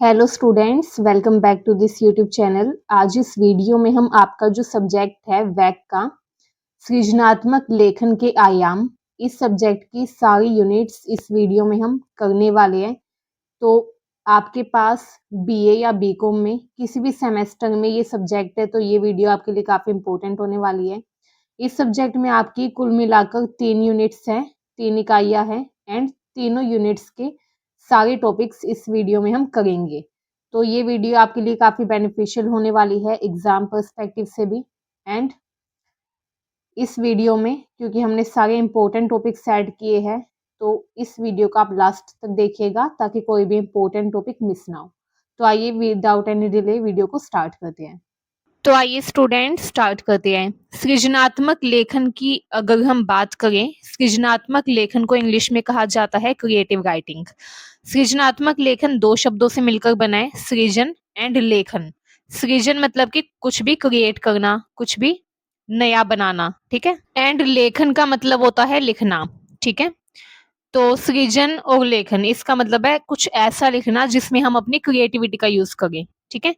Hello students, welcome back to this YouTube channel. आज इस video में हम आपका जो सब्जेक्ट है वैक का सृजनात्मक लेखन के आयाम, इस सब्जेक्ट की सारी यूनिट्स इस वीडियो में हम करने वाले हैं। तो आपके पास बीए या बीकॉम में किसी भी सेमेस्टर में ये सब्जेक्ट है तो ये वीडियो आपके लिए काफ़ी इंपॉर्टेंट होने वाली है। इस सब्जेक्ट में आपकी कुल मिलाकर 3 यूनिट्स हैं, 3 इकाइयाँ हैं एंड तीनों यूनिट्स के सारे टॉपिक्स इस वीडियो में हम करेंगे। तो ये वीडियो आपके लिए काफ़ी बेनिफिशियल होने वाली है एग्ज़ाम पर्सपेक्टिव से भी। एंड इस वीडियो में क्योंकि हमने सारे इम्पोर्टेंट टॉपिक्स ऐड किए हैं, तो इस वीडियो को आप लास्ट तक देखिएगा ताकि कोई भी इम्पोर्टेंट टॉपिक मिस ना हो। तो आइए विदाउट एनी डिले वीडियो को स्टार्ट करते हैं। तो आइए स्टूडेंट स्टार्ट करते हैं। सृजनात्मक लेखन की अगर हम बात करें, सृजनात्मक लेखन को इंग्लिश में कहा जाता है क्रिएटिव राइटिंग। सृजनात्मक लेखन दो शब्दों से मिलकर बना है, सृजन एंड लेखन। सृजन मतलब कि कुछ भी क्रिएट करना, कुछ भी नया बनाना, ठीक है। एंड लेखन का मतलब होता है लिखना, ठीक है। तो सृजन और लेखन इसका मतलब है कुछ ऐसा लिखना जिसमें हम अपनी क्रिएटिविटी का यूज करें, ठीक है।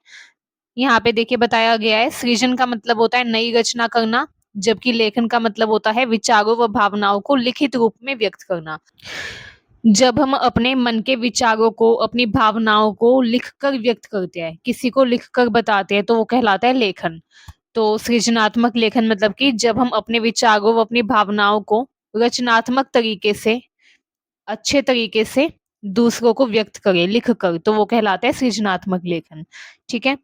यहाँ पे देखिए बताया गया है, सृजन का मतलब होता है नई रचना करना, जबकि लेखन का मतलब होता है विचारों व भावनाओं को लिखित रूप में व्यक्त करना। जब हम अपने मन के विचारों को, अपनी भावनाओं को लिखकर व्यक्त करते हैं, किसी को लिखकर बताते हैं, तो वो कहलाता है लेखन। तो सृजनात्मक लेखन मतलब कि जब हम अपने विचारों व अपनी भावनाओं को रचनात्मक तरीके से, अच्छे तरीके से दूसरों को व्यक्त करें लिखकर, तो वो कहलाता है सृजनात्मक लेखन, ठीक है।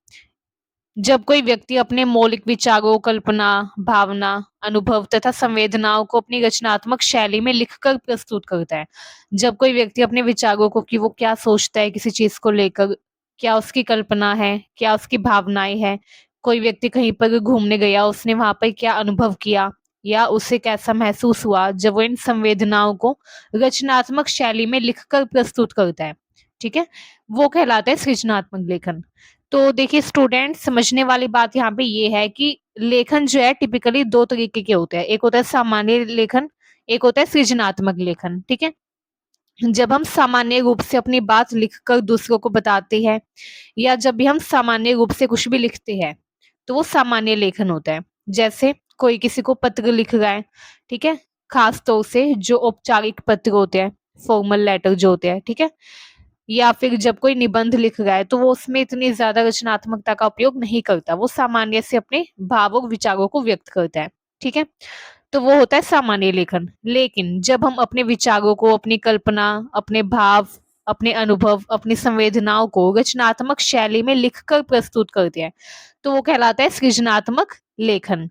जब कोई व्यक्ति अपने मौलिक विचारों, कल्पना, भावना, अनुभव तथा संवेदनाओं को अपनी रचनात्मक शैली में लिखकर प्रस्तुत करता है। जब कोई व्यक्ति अपने विचारों को, कि वो क्या सोचता है किसी चीज को लेकर, क्या उसकी कल्पना है, क्या उसकी भावनाएं हैं, कोई व्यक्ति कहीं पर घूमने गया, उसने वहां पर क्या अनुभव किया या उसे कैसा महसूस हुआ, जब वो इन संवेदनाओं को रचनात्मक शैली में लिखकर प्रस्तुत करता है, ठीक है, वो कहलाता है सृजनात्मक लेखन। तो देखिए स्टूडेंट, समझने वाली बात यहाँ पे ये है कि लेखन जो है टिपिकली दो तरीके के होते हैं। एक होता है सामान्य लेखन, एक होता है सृजनात्मक लेखन, ठीक है। जब हम सामान्य रूप से अपनी बात लिखकर दूसरों को बताते हैं या जब भी हम सामान्य रूप से कुछ भी लिखते हैं, तो वो सामान्य लेखन होता है। जैसे कोई किसी को पत्र लिख रहा है, ठीक है, खास तौर से जो औपचारिक पत्र होते हैं, फॉर्मल लेटर जो होते हैं, ठीक है, या फिर जब कोई निबंध लिख रहा है तो वो उसमें इतनी ज्यादा रचनात्मकता का उपयोग नहीं करता, वो सामान्य से अपने भावों विचारों को व्यक्त करता है, ठीक है। तो वो होता है सामान्य लेखन। लेकिन जब हम अपने विचारों को, अपनी कल्पना, अपने भाव, अपने अनुभव, अपनी संवेदनाओं को रचनात्मक शैली में लिखकर प्रस्तुत करते हैं, तो वो कहलाता है सृजनात्मक लेखन।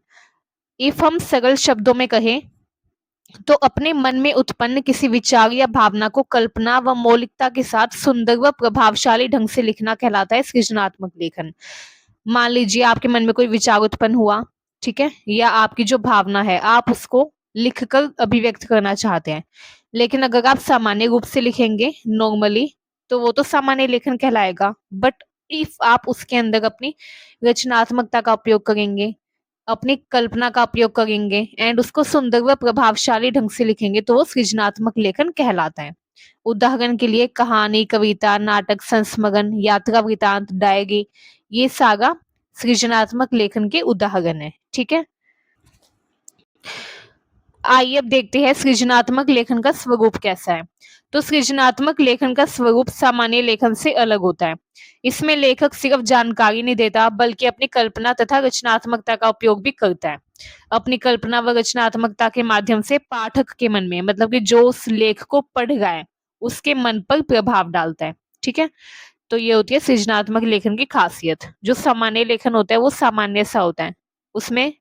इफ हम सरल शब्दों में कहें तो अपने मन में उत्पन्न किसी विचार या भावना को कल्पना व मौलिकता के साथ सुंदर व प्रभावशाली ढंग से लिखना कहलाता है सृजनात्मक लेखन। मान लीजिए आपके मन में कोई विचार उत्पन्न हुआ, ठीक है, या आपकी जो भावना है आप उसको लिखकर अभिव्यक्त करना चाहते हैं, लेकिन अगर आप सामान्य रूप से लिखेंगे नॉर्मली, तो वो तो सामान्य लेखन कहलाएगा। बट इफ आप उसके अंदर अपनी रचनात्मकता का उपयोग करेंगे, अपनी कल्पना का उपयोग करेंगे एंड उसको सुंदर व प्रभावशाली ढंग से लिखेंगे, तो वो सृजनात्मक लेखन कहलाता है। उदाहरण के लिए कहानी, कविता, नाटक, संस्मरण, यात्रा वृतांत, डायरी, ये सारा सृजनात्मक लेखन के उदाहरण है, ठीक है। आइए अब देखते हैं सृजनात्मक लेखन का स्वरूप कैसा है। तो सृजनात्मक लेखन का स्वरूप सामान्य लेखन से अलग होता है। इसमें लेखक सिर्फ जानकारी नहीं देता बल्कि अपनी कल्पना तथा रचनात्मकता का उपयोग भी करता है। अपनी कल्पना व रचनात्मकता के माध्यम से पाठक के मन में, मतलब कि जो उस लेख को पढ़ रहा है, उसके मन पर प्रभाव डालता है, ठीक है। तो ये होती है सृजनात्मक लेखन की खासियत। जो सामान्य लेखन होता है वो सामान्य सा होता है, उसमें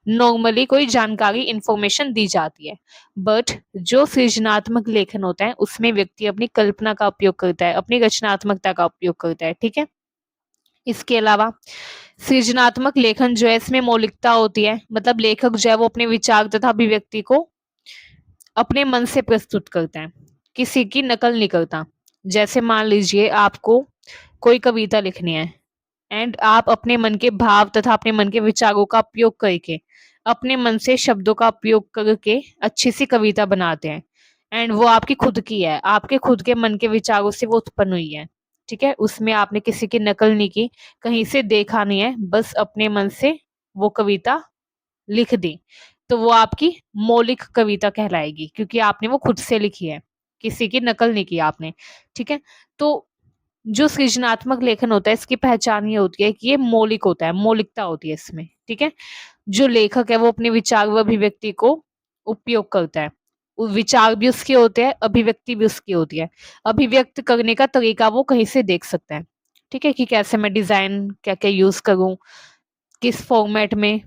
नॉर्मली कोई जानकारी, इंफॉर्मेशन दी जाती है। बट जो सृजनात्मक लेखन होता है उसमें व्यक्ति अपनी कल्पना का उपयोग करता है, अपनी रचनात्मकता का उपयोग करता है, ठीक है। इसके अलावा सृजनात्मक लेखन जो है इसमें मौलिकता होती है, मतलब लेखक जो है वो अपने विचार तथा अभिव्यक्ति को अपने मन से प्रस्तुत करता है, किसी की नकल नहीं करता। जैसे मान लीजिए आपको कोई कविता लिखनी है एंड आप अपने मन के भाव तथा अपने मन के विचारों का उपयोग करके, अपने मन से शब्दों का उपयोग करके अच्छी सी कविता बनाते हैं एंड वो आपकी खुद की है, आपके खुद के मन के विचारों से वो उत्पन्न हुई है। ठीक है, उसमें आपने किसी की नकल नहीं की, कहीं से देखा नहीं है, बस अपने मन से वो कविता लिख दी, तो वो आपकी मौलिक कविता कहलाएगी, क्योंकि आपने वो खुद से लिखी है, किसी की नकल नहीं की आपने। ठीक है, तो जो सृजनात्मक लेखन होता है, इसकी पहचान ये होती है कि ये मौलिक होता है, मौलिकता होती है इसमें। ठीक है, जो लेखक है वो अपने विचार व अभिव्यक्ति को उपयोग करता है। विचार भी उसके होते हैं, अभिव्यक्ति भी उसकी होती है। अभिव्यक्त करने का तरीका वो कहीं से देख सकता है। ठीक है, कि कैसे मैं डिजाइन क्या क्या यूज करूं, किस फॉर्मेट में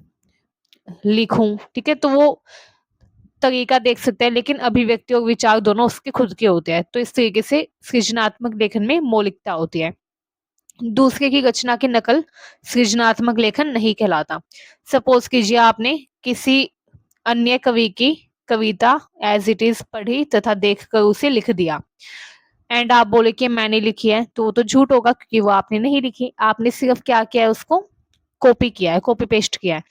लिखूं। ठीक है, तो वो तरीका देख सकते हैं, लेकिन अभिव्यक्ति और विचार दोनों उसके खुद के होते हैं। तो इस तरीके से सृजनात्मक लेखन में मौलिकता होती है। दूसरे की रचना की नकल सृजनात्मक लेखन नहीं कहलाता। सपोज कीजिए आपने किसी अन्य कवि की कविता एज इट इज पढ़ी तथा देखकर उसे लिख दिया, एंड आप बोले कि मैंने लिखी है, तो वो तो झूठ होगा, क्योंकि वो आपने नहीं लिखी, आपने सिर्फ क्या किया है, उसको कॉपी किया है, कॉपी पेस्ट किया है।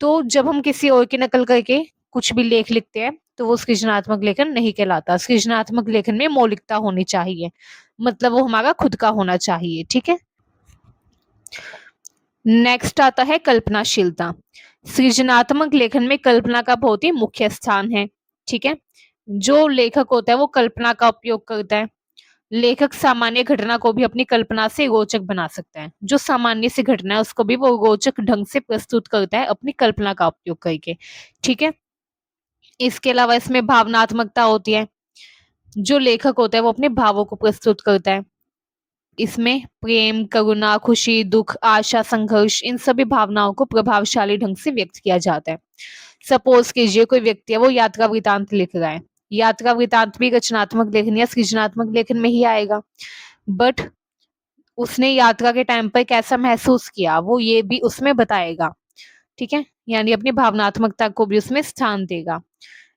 तो जब हम किसी और की नकल करके कुछ भी लेख लिखते हैं, तो वो सृजनात्मक लेखन नहीं कहलाता। सृजनात्मक लेखन में मौलिकता होनी चाहिए, मतलब वो हमारा खुद का होना चाहिए। ठीक है, नेक्स्ट आता है कल्पनाशीलता। सृजनात्मक लेखन में कल्पना का बहुत ही मुख्य स्थान है। ठीक है, जो लेखक होता है वो कल्पना का उपयोग करता है। लेखक सामान्य घटना को भी अपनी कल्पना से रोचक बना सकता है। जो सामान्य सी घटना है उसको भी वो रोचक ढंग से प्रस्तुत करता है अपनी कल्पना का उपयोग करके। ठीक है, इसके अलावा इसमें भावनात्मकता होती है। जो लेखक होता है वो अपने भावों को प्रस्तुत करता है। इसमें प्रेम, करुणा, खुशी, दुख, आशा, संघर्ष, इन सभी भावनाओं को प्रभावशाली ढंग से व्यक्त किया जाता है। सपोज कीजिए कोई व्यक्ति है वो यात्रा वृतांत लिख रहा है। यात्रा वृतांत भी रचनात्मक लेखन या सृजनात्मक लेखन में ही आएगा, बट उसने यात्रा के टाइम पर कैसा महसूस किया वो ये भी उसमें बताएगा। ठीक है, यानी अपनी भावनात्मकता को भी उसमें स्थान देगा,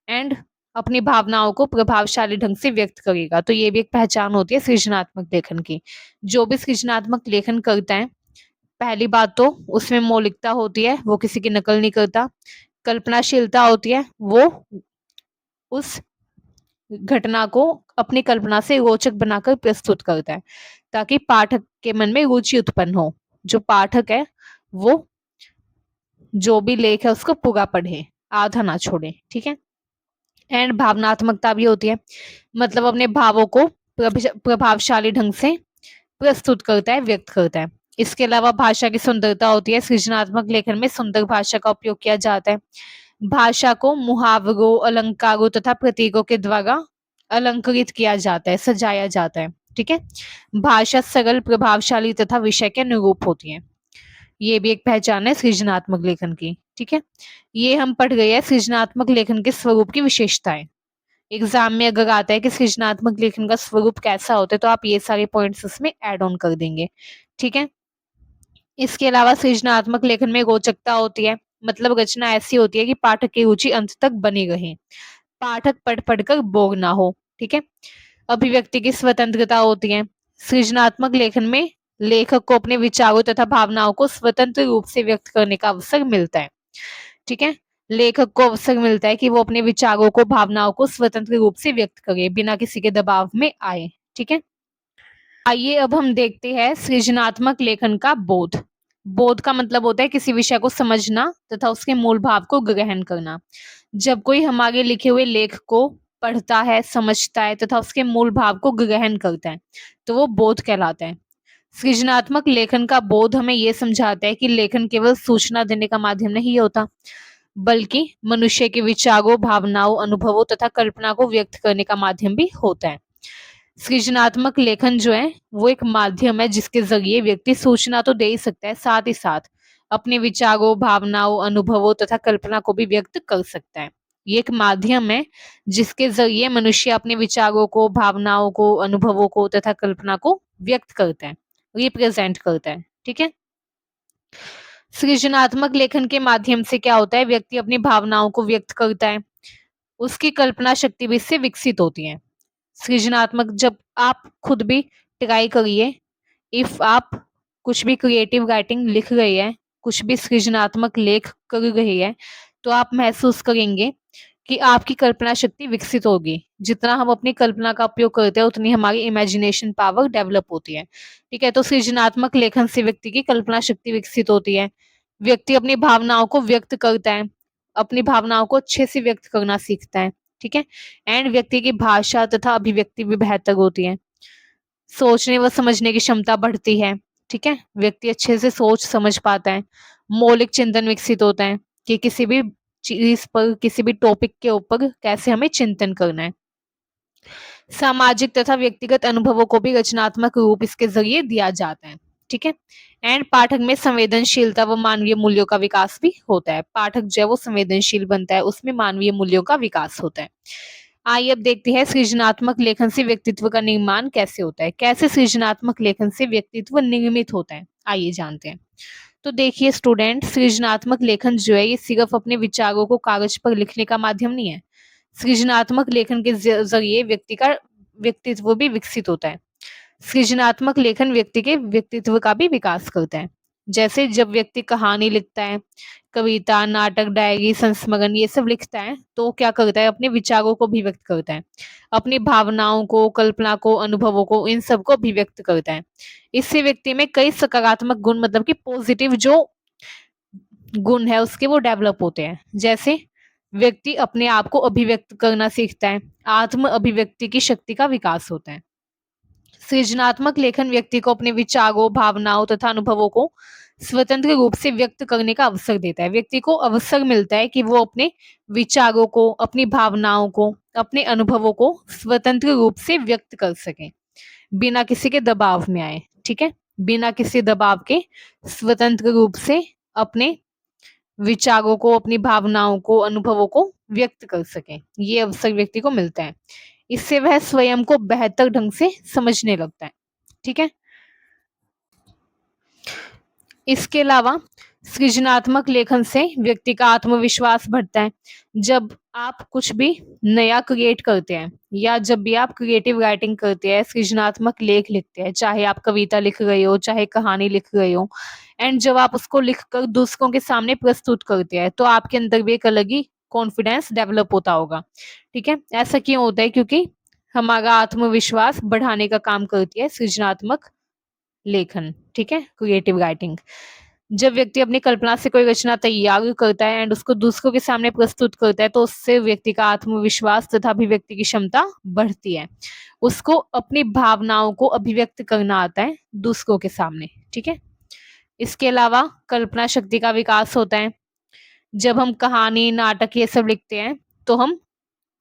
एंड अपनी भावनाओं को प्रभावशाली ढंग से व्यक्त करेगा। तो ये भी एक पहचान होती है सृजनात्मक लेखन की। जो भी सृजनात्मक लेखन करता है, पहली बात तो उसमें मौलिकता होती है, वो किसी की नकल नहीं करता। कल्पनाशीलता होती है, वो उस घटना को अपनी कल्पना से रोचक बनाकर प्रस्तुत करता है, ताकि पाठक के मन में रुचि उत्पन्न हो। जो पाठक है वो जो भी लेख है उसको पूरा पढ़े, आधा ना छोड़े। ठीक है, एंड भावनात्मकता भी होती है, मतलब अपने भावों को प्रभावशाली ढंग से प्रस्तुत करता है, व्यक्त करता है। इसके अलावा भाषा की सुंदरता होती है। सृजनात्मक लेखन में सुंदर भाषा का उपयोग किया जाता है। भाषा को मुहावरों, अलंकारों तथा प्रतीकों के द्वारा अलंकृत किया जाता है, सजाया जाता है। ठीक है, भाषा सरल, प्रभावशाली तथा विषय के अनुरूप होती है। ये भी एक पहचान है सृजनात्मक लेखन की। ठीक है, ये हम पढ़ गए हैं सृजनात्मक लेखन के स्वरूप की विशेषताएं। एग्जाम में अगर आता है कि सृजनात्मक लेखन का स्वरूप कैसा होता है, तो आप ये सारे पॉइंट्स उसमें ऐड ऑन कर देंगे। ठीक है, इसके अलावा सृजनात्मक लेखन में रोचकता होती है, मतलब रचना ऐसी होती है कि पाठक की रुचि अंत तक बनी रहे, पाठक पढ़ पढ़कर बोर ना हो। ठीक है, अभिव्यक्ति की स्वतंत्रता होती है। सृजनात्मक लेखन में लेखक को अपने विचारों तथा भावनाओं को स्वतंत्र रूप से व्यक्त करने का अवसर मिलता है। ठीक है, लेखक को अवसर मिलता है कि वो अपने विचारों को, भावनाओं को स्वतंत्र रूप से व्यक्त करे, बिना किसी के दबाव में आए। ठीक है, आइए अब हम देखते हैं सृजनात्मक लेखन का बोध। बोध का मतलब होता है किसी विषय को समझना तथा उसके मूल भाव को ग्रहण करना। जब कोई हमारे लिखे हुए लेख को पढ़ता है, समझता है तथा उसके मूल भाव को ग्रहण करता है, तो वो बोध कहलाता है। सृजनात्मक लेखन का बोध हमें यह समझाता है कि लेखन केवल सूचना देने का माध्यम नहीं होता, बल्कि मनुष्य के विचारों, भावनाओं, अनुभवों तथा कल्पना को व्यक्त करने का माध्यम भी होता है। सृजनात्मक लेखन जो है वो एक माध्यम है जिसके जरिए व्यक्ति सूचना तो दे ही सकता है, साथ ही साथ अपने विचारों, भावनाओं, अनुभवों तथा कल्पना को भी व्यक्त कर सकता है। ये एक माध्यम है जिसके जरिए मनुष्य अपने विचारों को, भावनाओं को, अनुभवों को तथा कल्पना को व्यक्त करता है, रिप्रेजेंट करता है। ठीक है, सृजनात्मक लेखन के माध्यम से क्या होता है, व्यक्ति अपनी भावनाओं को व्यक्त करता है, उसकी कल्पना शक्ति भी इससे विकसित होती है। सृजनात्मक, जब आप खुद भी ट्राई करिए, इफ आप कुछ भी क्रिएटिव राइटिंग लिख रहे हैं, कुछ भी सृजनात्मक लेख कर रहे हैं, तो आप महसूस करेंगे कि आपकी कल्पना शक्ति विकसित होगी। जितना हम अपनी कल्पना का उपयोग करते हैं उतनी हमारी इमेजिनेशन पावर डेवलप होती है। ठीक है, तो सृजनात्मक लेखन से व्यक्ति की कल्पना शक्ति विकसित होती है। व्यक्ति अपनी भावनाओं को व्यक्त करता है, अपनी भावनाओं को अच्छे से व्यक्त करना सीखता है। ठीक है, एंड व्यक्ति की भाषा तथा अभिव्यक्ति भी बेहतर होती है। सोचने व समझने की क्षमता बढ़ती है। ठीक है, व्यक्ति अच्छे से सोच समझ पाता है। मौलिक चिंतन विकसित होता है कि किसी भी चीज पर, किसी भी टॉपिक के ऊपर कैसे हमें चिंतन करना है। सामाजिक तथा व्यक्तिगत अनुभवों को भी रचनात्मक रूप इसके जरिए दिया जाता है। ठीक है, एंड पाठक में संवेदनशीलता व मानवीय मूल्यों का विकास भी होता है। पाठक जो है वो संवेदनशील बनता है, उसमें मानवीय मूल्यों का विकास होता है। आइए अब देखते हैं सृजनात्मक लेखन से व्यक्तित्व का निर्माण कैसे होता है। कैसे सृजनात्मक लेखन से व्यक्तित्व निर्मित होता है, आइए जानते हैं। तो देखिए स्टूडेंट, सृजनात्मक लेखन जो है ये सिर्फ अपने विचारों को कागज पर लिखने का माध्यम नहीं है। सृजनात्मक लेखन के जरिए व्यक्ति का व्यक्तित्व भी विकसित होता है। सृजनात्मक लेखन व्यक्ति के व्यक्तित्व का भी विकास करता है। जैसे जब व्यक्ति कहानी लिखता है, कविता, नाटक, डायरी, संस्मरण ये सब लिखता है तो क्या करता है, अपने विचारों को भी व्यक्त करता है, अपनी भावनाओं को, कल्पना को, अनुभवों को, इन सब को अभिव्यक्त करता है। इससे व्यक्ति में कई सकारात्मक गुण, मतलब कि पॉजिटिव जो गुण है उसके, वो डेवलप होते हैं। जैसे व्यक्ति अपने आप को अभिव्यक्त करना सीखता है, आत्म अभिव्यक्ति की शक्ति का विकास होता है। सृजनात्मक लेखन व्यक्ति को अपने विचारों, भावनाओं तथा अनुभवों को स्वतंत्र रूप से व्यक्त करने का अवसर देता है। व्यक्ति को अवसर मिलता है कि वो अपने विचारों को, अपनी भावनाओं को, अपने अनुभवों को स्वतंत्र रूप से व्यक्त कर सके, बिना किसी के दबाव में आए। ठीक है, बिना किसी दबाव के स्वतंत्र रूप से अपने विचारों को, अपनी भावनाओं को, अनुभवों को व्यक्त कर सके, ये अवसर व्यक्ति को मिलता है। इससे वह स्वयं को बेहतर ढंग से समझने लगता है। ठीक है, इसके अलावा सृजनात्मक लेखन से व्यक्ति का आत्मविश्वास बढ़ता है। जब आप कुछ भी नया क्रिएट करते हैं या जब भी आप क्रिएटिव राइटिंग करते हैं, सृजनात्मक लेख लिखते हैं, चाहे आप कविता लिख रहे हो, चाहे कहानी लिख रहे हो, एंड जब आप उसको लिखकर दूसरों के सामने प्रस्तुत करते हैं तो आपके अंदर भी एक अलग ही कॉन्फिडेंस डेवलप होता होगा। ठीक है, ऐसा क्यों होता है? क्योंकि हमारा आत्मविश्वास बढ़ाने का काम करती है सृजनात्मक लेखन। ठीक है, क्रिएटिव राइटिंग। जब व्यक्ति अपनी कल्पना से कोई रचना तैयार करता है एंड उसको दूसरों के सामने प्रस्तुत करता है तो उससे व्यक्ति का आत्मविश्वास तथा अभिव्यक्ति की क्षमता बढ़ती है। उसको अपनी भावनाओं को अभिव्यक्त करना आता है दूसरों के सामने। ठीक है, इसके अलावा कल्पना शक्ति का विकास होता है। जब हम कहानी, नाटक ये सब लिखते हैं तो हम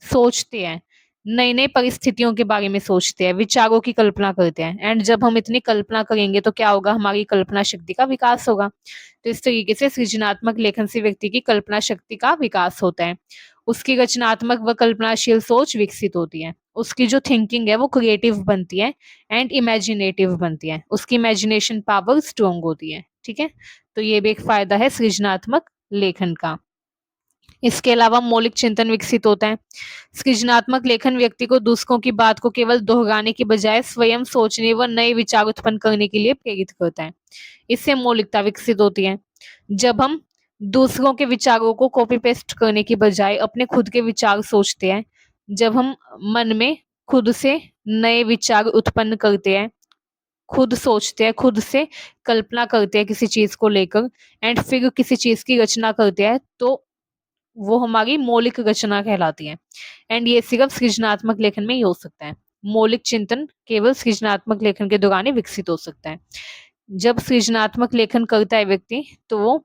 सोचते हैं, नई नई परिस्थितियों के बारे में सोचते हैं, विचारों की कल्पना करते हैं, एंड जब हम इतनी कल्पना करेंगे तो क्या होगा, हमारी कल्पना शक्ति का विकास होगा। तो इस तरीके से सृजनात्मक लेखन से व्यक्ति की कल्पना शक्ति का विकास होता है। उसकी रचनात्मक व कल्पनाशील सोच विकसित होती है। उसकी जो थिंकिंग है वो क्रिएटिव बनती है एंड इमेजिनेटिव बनती है। उसकी इमेजिनेशन पावर स्ट्रोंग होती है। ठीक है, तो ये भी एक फायदा है सृजनात्मक लेखन का। इसके अलावा मौलिक चिंतन विकसित होता है। सृजनात्मक लेखन व्यक्ति को दूसरों की बात को केवल दोहराने की बजाय स्वयं सोचने व नए विचार उत्पन्न करने के लिए प्रेरित करता है। इससे मौलिकता विकसित होती है। जब हम दूसरों के विचारों को कॉपी पेस्ट करने की बजाय अपने खुद के विचार सोचते हैं, जब हम मन में खुद से नए विचार उत्पन्न करते हैं, खुद सोचते हैं, खुद से कल्पना करते हैं किसी चीज को लेकर, एंड फिर किसी चीज की रचना करते हैं, तो वो हमारी मौलिक रचना कहलाती है। एंड ये सिर्फ सृजनात्मक लेखन में ही हो सकता है। मौलिक चिंतन केवल सृजनात्मक लेखन के दौरान ही विकसित हो सकता है। जब सृजनात्मक लेखन करता है व्यक्ति तो वो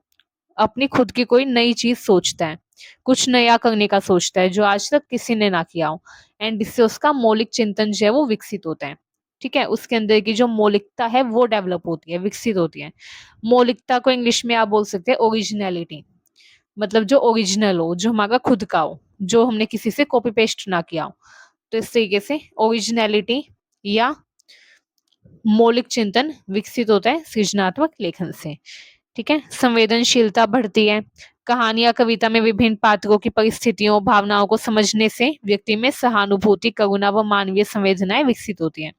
अपनी खुद की कोई नई चीज सोचता है, कुछ नया करने का सोचता है जो आज तक किसी ने ना किया हो, एंड इससे उसका मौलिक चिंतन जो है वो विकसित होता है। ठीक है, उसके अंदर की जो मौलिकता है वो डेवलप होती है, विकसित होती है। मौलिकता को इंग्लिश में आप बोल सकते हैं ओरिजिनलिटी, मतलब जो ओरिजिनल हो, जो हमारा खुद का हो, जो हमने किसी से कॉपी पेस्ट ना किया हो। तो इस तरीके से ओरिजिनलिटी या मौलिक चिंतन विकसित होता है सृजनात्मक लेखन से। ठीक है, संवेदनशीलता बढ़ती है। कहानी या कविता में विभिन्न पात्रों की परिस्थितियों, भावनाओं को समझने से व्यक्ति में सहानुभूति, करुणा व मानवीय संवेदनाएं विकसित होती हैं।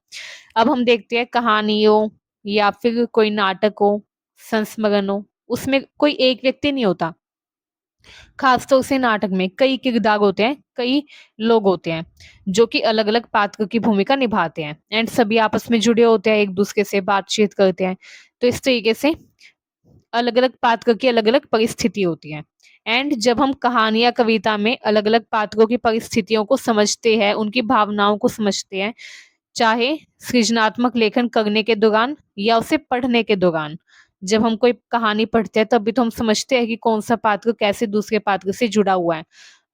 अब हम देखते हैं कहानियों या फिर कोई नाटक हो, संस्मरण हो, उसमें कोई एक व्यक्ति नहीं होता, खासतौर से नाटक में कई किरदार होते हैं, कई लोग होते हैं जो कि अलग-अलग पात्र की भूमिका निभाते हैं एंड सभी आपस में जुड़े होते हैं, एक-दूसरे से बातचीत करते हैं। तो इस तरीके से अलग-अलग पात्र की अलग-अलग परिस्थिति होती है एंड जब हम कहानी या कविता में अलग-अलग पात्रों की परिस्थितियों को समझते हैं, उनकी भावनाओं को समझते हैं, चाहे सृजनात्मक लेखन करने के दौरान या उसे पढ़ने के दौरान। जब हम कोई कहानी पढ़ते हैं तब भी तो हम समझते हैं कि कौन-सा पात्र कैसे दूसरे पात्र से जुड़ा हुआ है।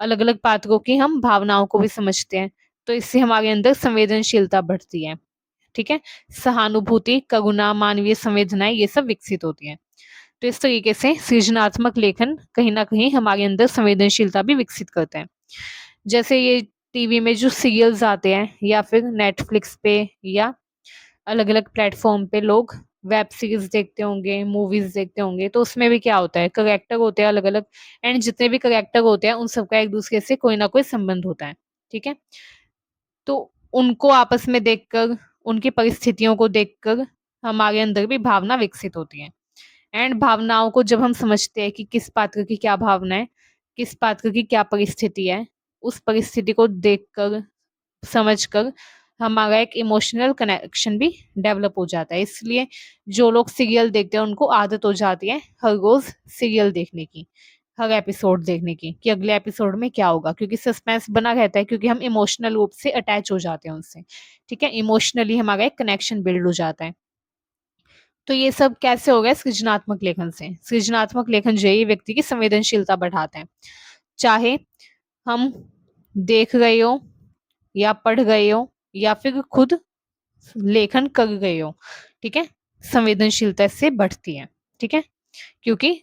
अलग-अलग पात्रों की हम भावनाओं को भी समझते हैं, तो इससे हमारे अंदर संवेदनशीलता बढ़ती है, ठीक है? सहानुभूति, करुणा, मानवीय संवेदनाएँ ये सब विकसित होती हैं। तो इस तरीके से सृजनात्मक लेखन कहीं न कहीं हमारे अंदर संवेदनशीलता भी विकसित करता है। जैसे ये टीवी में जो सीरियल्स आते हैं या फिर नेटफ्लिक्स पे या अलग-अलग प्लेटफ़ॉर्म पे लोग वेब सीरीज़ देखते होंगे, मूवीज़ देखते होंगे, तो उसमें भी क्या होता है, करैक्टर होते हैं अलग-अलग एंड जितने भी करैक्टर होते हैं, उन सबका एक-दूसरे से कोई ना कोई संबंध होता है, ठीक है? तो उनको आपस में देखकर, उनकी परिस्थितियों को देखकर हमारे अंदर भी भावना विकसित होती है। एंड भावनाओं को जब हम समझते हैं कि किस पात्र की क्या भावना है, किस पात्र की क्या परिस्थिति है, उस परिस्थिति को देखकर, समझकर हमारा एक इमोशनल कनेक्शन भी डेवलप हो जाता है। इसलिए जो लोग सीरियल देखते हैं उनको आदत हो जाती है हर रोज़ सीरियल देखने की, हर एपिसोड देखने की कि अगले एपिसोड में क्या होगा क्योंकि सस्पेंस बना रहता है क्योंकि हम इमोशनल रूप से अटैच हो जाते हैं उनसे, ठीक है? इमोशनली हमारा एक कनेक्शन बिल्ड हो जाता है। तो ये सब कैसे हो गया सृजनात्मक लेखन से। सृजनात्मक लेखन जो है ये व्यक्ति की संवेदनशीलता बढ़ाता है। चाहे हम देख रहे हो या पढ़ रहे हो या फिर खुद लेखन कर रहे हो, ठीक है? संवेदनशीलता इससे बढ़ती है, ठीक है? क्योंकि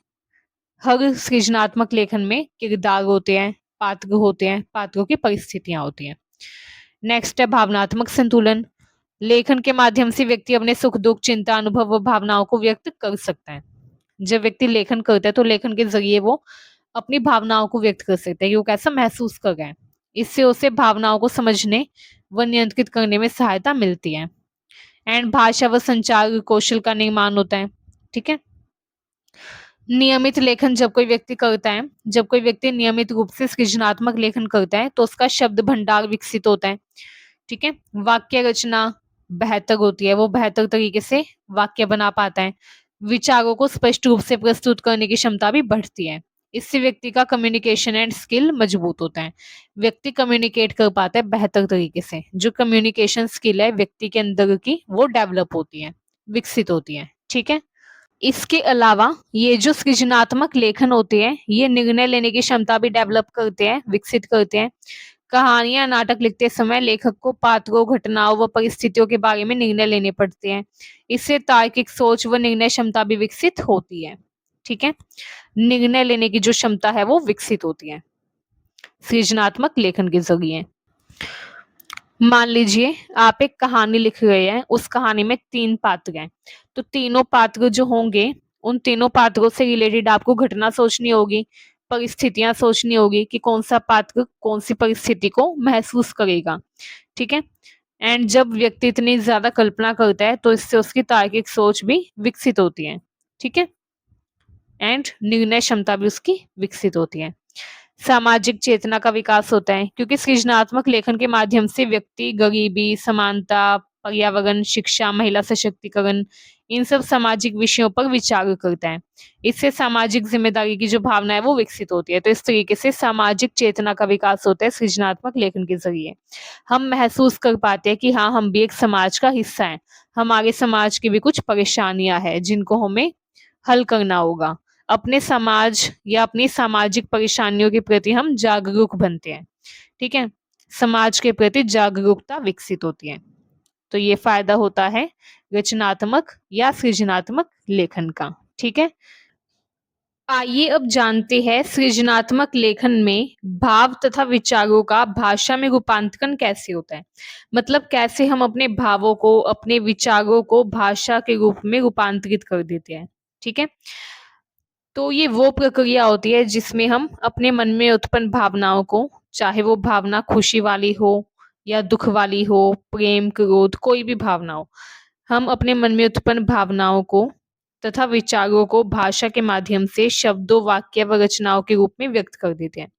हर सृजनात्मक लेखन में किरदार होते हैं, पात्र होते हैं, पात्रों की परिस्थितियाँ होती हैं। नेक्स्ट है भावनात्मक संतुलन। लेखन के माध्यम से व्यक्ति अपने सुख-दुःख, चिंता, अनुभव व भावनाओं को व्यक्त कर सकता है। जब व्यक्ति लेखन करता है तो लेखन के ज़रिए वो अपनी भावनाओं को व्यक्त कर सकता है कि वो कैसा महसूस कर रहा है। इससे उसे भावनाओं को समझने व नियंत्रित करने में सहायता मिलती है। एंड भाषा व संचार कौशल का निर्माण होता है, ठीक है? नियमित लेखन जब कोई व्यक्ति करता है, जब कोई व्यक्ति नियमित रूप से सृजनात्मक लेखन करता है, तो उसका शब्द भंडार विकसित होता है, ठीक है? वाक्य रचना बेहतर होती है, वो बेहतर तरीके से वाक्य बना पाता है। विचारों को स्पष्ट रूप से प्रस्तुत करने की क्षमता भी बढ़ती है। इससे व्यक्ति का कम्युनिकेशन एंड स्किल मजबूत होता है। व्यक्ति कम्युनिकेट कर पाता है बेहतर तरीके से। जो कम्युनिकेशन स्किल है व्यक्ति के अंदर की, वो डेवलप होती है, विकसित होती है, ठीक है? इसके अलावा ये जो सृजनात्मक लेखन होते हैं, ये निर्णय लेने की क्षमता भी डेवलप करते हैं, विकसित करते हैं। कहानियाँ, नाटक लिखते समय लेखक को पात्रों, घटनाओं व परिस्थितियों के बारे में निर्णय लेने पड़ते हैं। इससे तार्किक सोच व निर्णय क्षमता भी विकसित होती है, ठीक है? निर्णय लेने की जो क्षमता है वो विकसित होती है, सृजनात्मक लेखन के ज़रिए। मान लीजिए आप एक कहानी लिख रहे हैं, उस कहानी में 3 पात्र हैं, तो तीनों पात्र जो होंगे, उन तीनों पात्रों से रिलेटेड आपको घटना सोचनी होगी, परिस्थितियाँ सोचनी होगी कि कौन-सा पात्र कौन-सी परिस्थिति को महसूस करेगा, ठीक है? एंड जब व्यक्ति इतनी ज़्यादा कल्पना करता है, तो इससे उसकी तार्किक सोच भी विकसित होती है, ठीक है? एंड निर्णय क्षमता भी उसकी विकसित होती है। सामाजिक चेतना का विकास होता है क्योंकि सृजनात्मक लेखन के माध्यम से व्यक्ति गरीबी, समानता, पर्यावरण, शिक्षा, महिला सशक्तिकरण इन सब सामाजिक विषयों पर विचार करता है। इससे सामाजिक जिम्मेदारी की जो भावना है वो विकसित होती है। तो इस तरीके से सामाजिक चेतना का विकास होता है सृजनात्मक लेखन के जरिए। हम महसूस कर पाते हैं कि हाँ, हम भी एक समाज का हिस्सा हैं। हमारे समाज की भी कुछ परेशानियां हैं जिनको हमें हल करना होगा। अपने समाज या अपनी सामाजिक परेशानियों के प्रति हम जागरूक बनते हैं, ठीक है? समाज के प्रति जागरूकता विकसित होती है। तो ये फायदा होता है रचनात्मक या सृजनात्मक लेखन का, ठीक है? आइए अब जानते हैं सृजनात्मक लेखन में भाव तथा विचारों का भाषा में रूपांतरण कैसे होता है। मतलब कैसे हम अपने भावों को, अपने विचारों को भाषा के रूप में रूपांतरित कर देते हैं, ठीक है? तो ये वो प्रक्रिया होती है जिसमें हम अपने मन में उत्पन्न भावनाओं को, चाहे वो भावना खुशी वाली हो या दुख वाली हो, प्रेम, क्रोध, कोई भी भावना हो, हम अपने मन में उत्पन्न भावनाओं को तथा विचारों को भाषा के माध्यम से शब्दों, वाक्य व रचनाओं के रूप में व्यक्त कर देते हैं।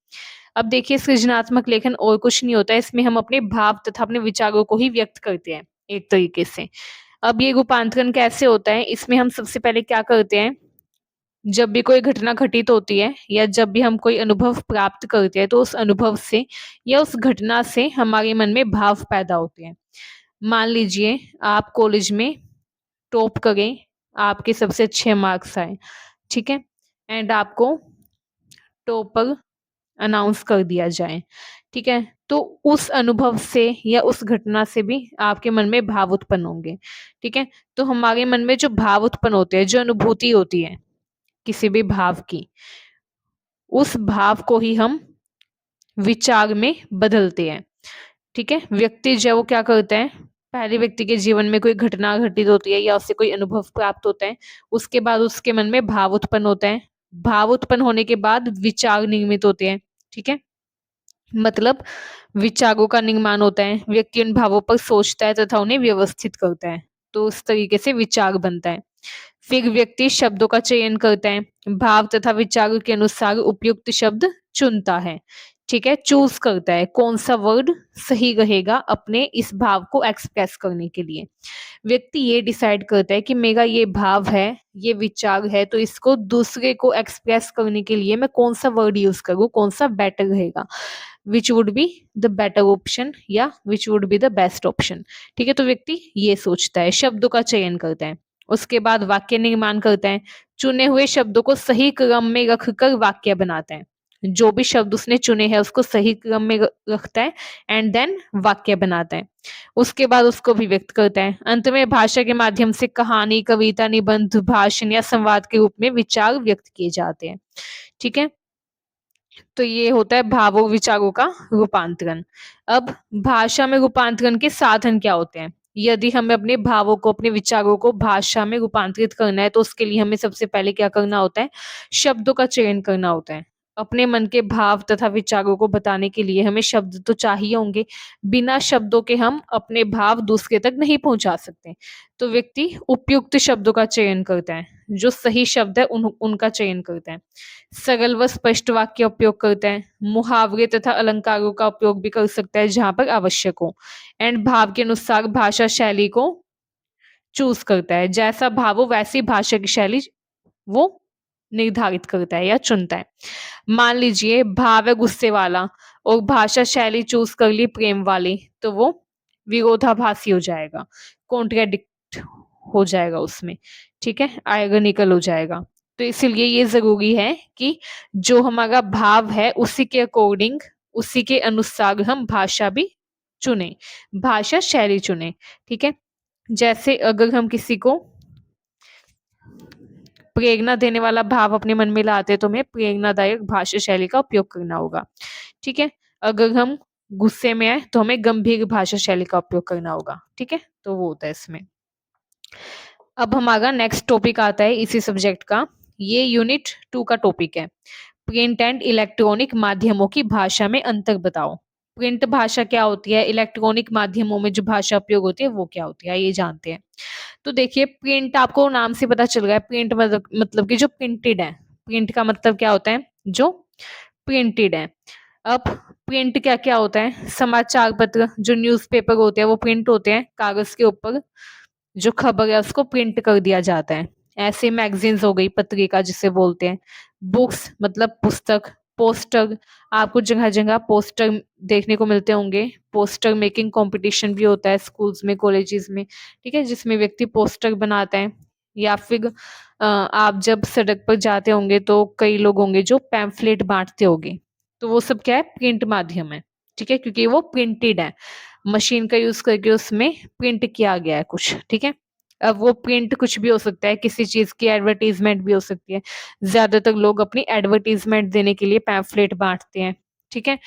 अब देखिए, सृजनात्मक लेखन और कुछ नहीं होता है, इसमें हम अपने भाव तथा अपने विचारों को ही व्यक्त करते हैं एक तरीके से। अब ये रूपांतरण कैसे होता है, इसमें हम सबसे पहले क्या करते हैं, जब भी कोई घटना घटित होती है या जब भी हम कोई अनुभव प्राप्त करते हैं, तो उस अनुभव से या उस घटना से हमारे मन में भाव पैदा होते हैं। मान लीजिए आप कॉलेज में टॉप करें, आपके सबसे अच्छे मार्क्स आए, ठीक है? एंड आपको टॉपर अनाउंस कर दिया जाए, ठीक है? तो उस अनुभव से या उस घटना से भी आपके मन में भाव उत्पन्न होंगे, ठीक है? तो हमारे मन में जो भाव उत्पन्न होते हैं, जो अनुभूति होती है किसी भी भाव की, उस भाव को ही हम विचार में बदलते हैं, ठीक है? व्यक्ति जो है वो क्या करता है, पहले व्यक्ति के जीवन में कोई घटना घटित होती है या उससे कोई अनुभव प्राप्त होता है, उसके बाद उसके मन में भाव उत्पन्न होता है। भाव उत्पन्न होने के बाद विचार निर्मित होते हैं, ठीक है? मतलब विचारों का निर्माण होता है, व्यक्ति उन भावों पर सोचता है तथा उन्हें व्यवस्थित करता है, तो उस तरीके से विचार बनता है। फिर व्यक्ति शब्दों का चयन करता है, भाव तथा विचारों के अनुसार उपयुक्त शब्द चुनता है, ठीक है? चूज करता है कौन सा वर्ड सही रहेगा अपने इस भाव को एक्सप्रेस करने के लिए। व्यक्ति ये डिसाइड करता है कि मेरा ये भाव है, ये विचार है, तो इसको दूसरे को एक्सप्रेस करने के लिए मैं कौन सा वर्ड यूज करूँ, कौन सा बेटर रहेगा, which would be the better option या which would be the best option, ठीक है? तो व्यक्ति ये सोचता है, शब्दों का चयन करता है, उसके बाद वाक्य निर्माण करता है, चुने हुए शब्दों को सही क्रम में रखकर वाक्य बनाता है। जो भी शब्द उसने चुने हैं उसको सही क्रम में रखता है एंड देन वाक्य बनाता है। उसके बाद उसको अभिव्यक्त करता है। अंत में भाषा के माध्यम से कहानी, कविता, निबंध, भाषण या संवाद के रूप में विचार व्यक्त किए जाते हैं, ठीक है? तो ये होता है भावों विचारों का रूपांतरण। अब भाषा में रूपांतरण के साधन क्या होते हैं? यदि हमें अपने भावों को, अपने विचारों को भाषा में रूपांतरित करना है, तो उसके लिए हमें सबसे पहले क्या करना होता है? शब्दों का चयन करना होता है। अपने मन के भाव तथा विचारों को बताने के लिए हमें शब्द तो चाहिए होंगे। बिना शब्दों के हम अपने भाव दूसरे तक नहीं पहुंचा सकते। तो व्यक्ति उपयुक्त शब्दों का चयन करता है, जो सही शब्द है उनका चयन करता है। सरल व स्पष्ट वाक्य उपयोग करता है, मुहावरे तथा अलंकारों का उपयोग भी कर सकता है जहां पर आवश्यक हो, एंड भाव के अनुसार भाषा शैली को चूज करता है, जैसा भाव हो वैसी भाषा की शैली वो निर्धारित करता है या चुनता है। मान लीजिए भाव है गुस्से वाला और भाषा शैली चूज कर ली प्रेम वाली, तो वो विरोधाभासी हो जाएगा, कॉन्ट्राडिक्ट हो जाएगा उसमें, ठीक है? आयरनिकल हो जाएगा। तो इसीलिए ये जरूरी है कि जो हमारा भाव है उसी के अकॉर्डिंग, उसी के अनुसार हम भाषा भी चुने, भाषा शैली चुने, ठीक है? जैसे अगर हम किसी को प्रेरणा देने वाला भाव अपने मन में लाते हैं, तो हमें प्रेरणादायक भाषा शैली का उपयोग करना होगा, ठीक है? अगर हम गुस्से में आए तो हमें गंभीर भाषा शैली का उपयोग करना होगा, ठीक है? तो वो होता है इसमें। अब हमारा नेक्स्ट टॉपिक आता है इसी सब्जेक्ट का, ये यूनिट 2 का टॉपिक है, प्रिंट एंड इलेक्ट्रॉनिक माध्यमों की भाषा में अंतर बताओ। प्रिंट भाषा क्या होती है, इलेक्ट्रॉनिक माध्यमों में जो भाषा उपयोग होती है वो क्या होती है, ये जानते हैं। तो देखिए, प्रिंट आपको नाम से पता चल रहा है, प्रिंट मतलब कि जो प्रिंटेड है। प्रिंट का मतलब क्या होता है? जो प्रिंटेड है। अब प्रिंट क्या क्या होता है? समाचार पत्र, जो न्यूज़पेपर होते हैं वो प्रिंट होते हैं, कागज के ऊपर जो खबर है उसको प्रिंट कर दिया जाता है। ऐसे मैगजीन्स हो गई, पत्रिका जिसे बोलते हैं। बुक्स मतलब पुस्तक। पोस्टर, आपको जगह जगह पोस्टर देखने को मिलते होंगे। पोस्टर मेकिंग कंपटीशन भी होता है स्कूल्स में, कॉलेजेस में, ठीक है, जिसमें व्यक्ति पोस्टर बनाते हैं। या फिर आप जब सड़क पर जाते होंगे तो कई लोग होंगे जो पैम्फलेट बांटते होंगे, तो वो सब क्या है? प्रिंट माध्यम है, ठीक है, क्योंकि वो प्रिंटेड है, मशीन का यूज करके उसमें प्रिंट किया गया है कुछ, ठीक है। अब वो प्रिंट कुछ भी हो सकता है, किसी चीज की एडवर्टीजमेंट भी हो सकती है। ज्यादातर लोग अपनी एडवर्टीजमेंट देने के लिए पैम्फलेट बांटते हैं, ठीक है।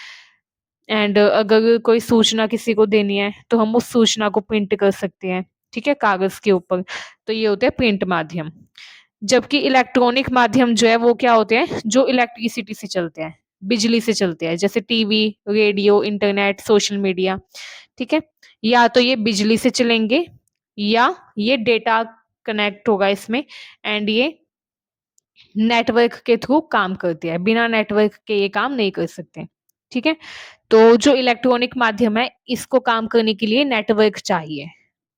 एंड अगर कोई सूचना किसी को देनी है तो हम उस सूचना को प्रिंट कर सकते हैं, ठीक है, कागज के ऊपर। तो ये होते हैं प्रिंट माध्यम। जबकि इलेक्ट्रॉनिक माध्यम जो है वो क्या होते हैं? जो इलेक्ट्रिसिटी से चलते हैं, बिजली से चलते हैं, जैसे TV, radio, internet, social media, ठीक है। या तो ये बिजली से चलेंगे या ये डेटा कनेक्ट होगा इसमें एंड ये नेटवर्क के थ्रू काम करती है। बिना नेटवर्क के ये काम नहीं कर सकते। ठीक है, तो जो इलेक्ट्रॉनिक माध्यम है इसको काम करने के लिए नेटवर्क चाहिए।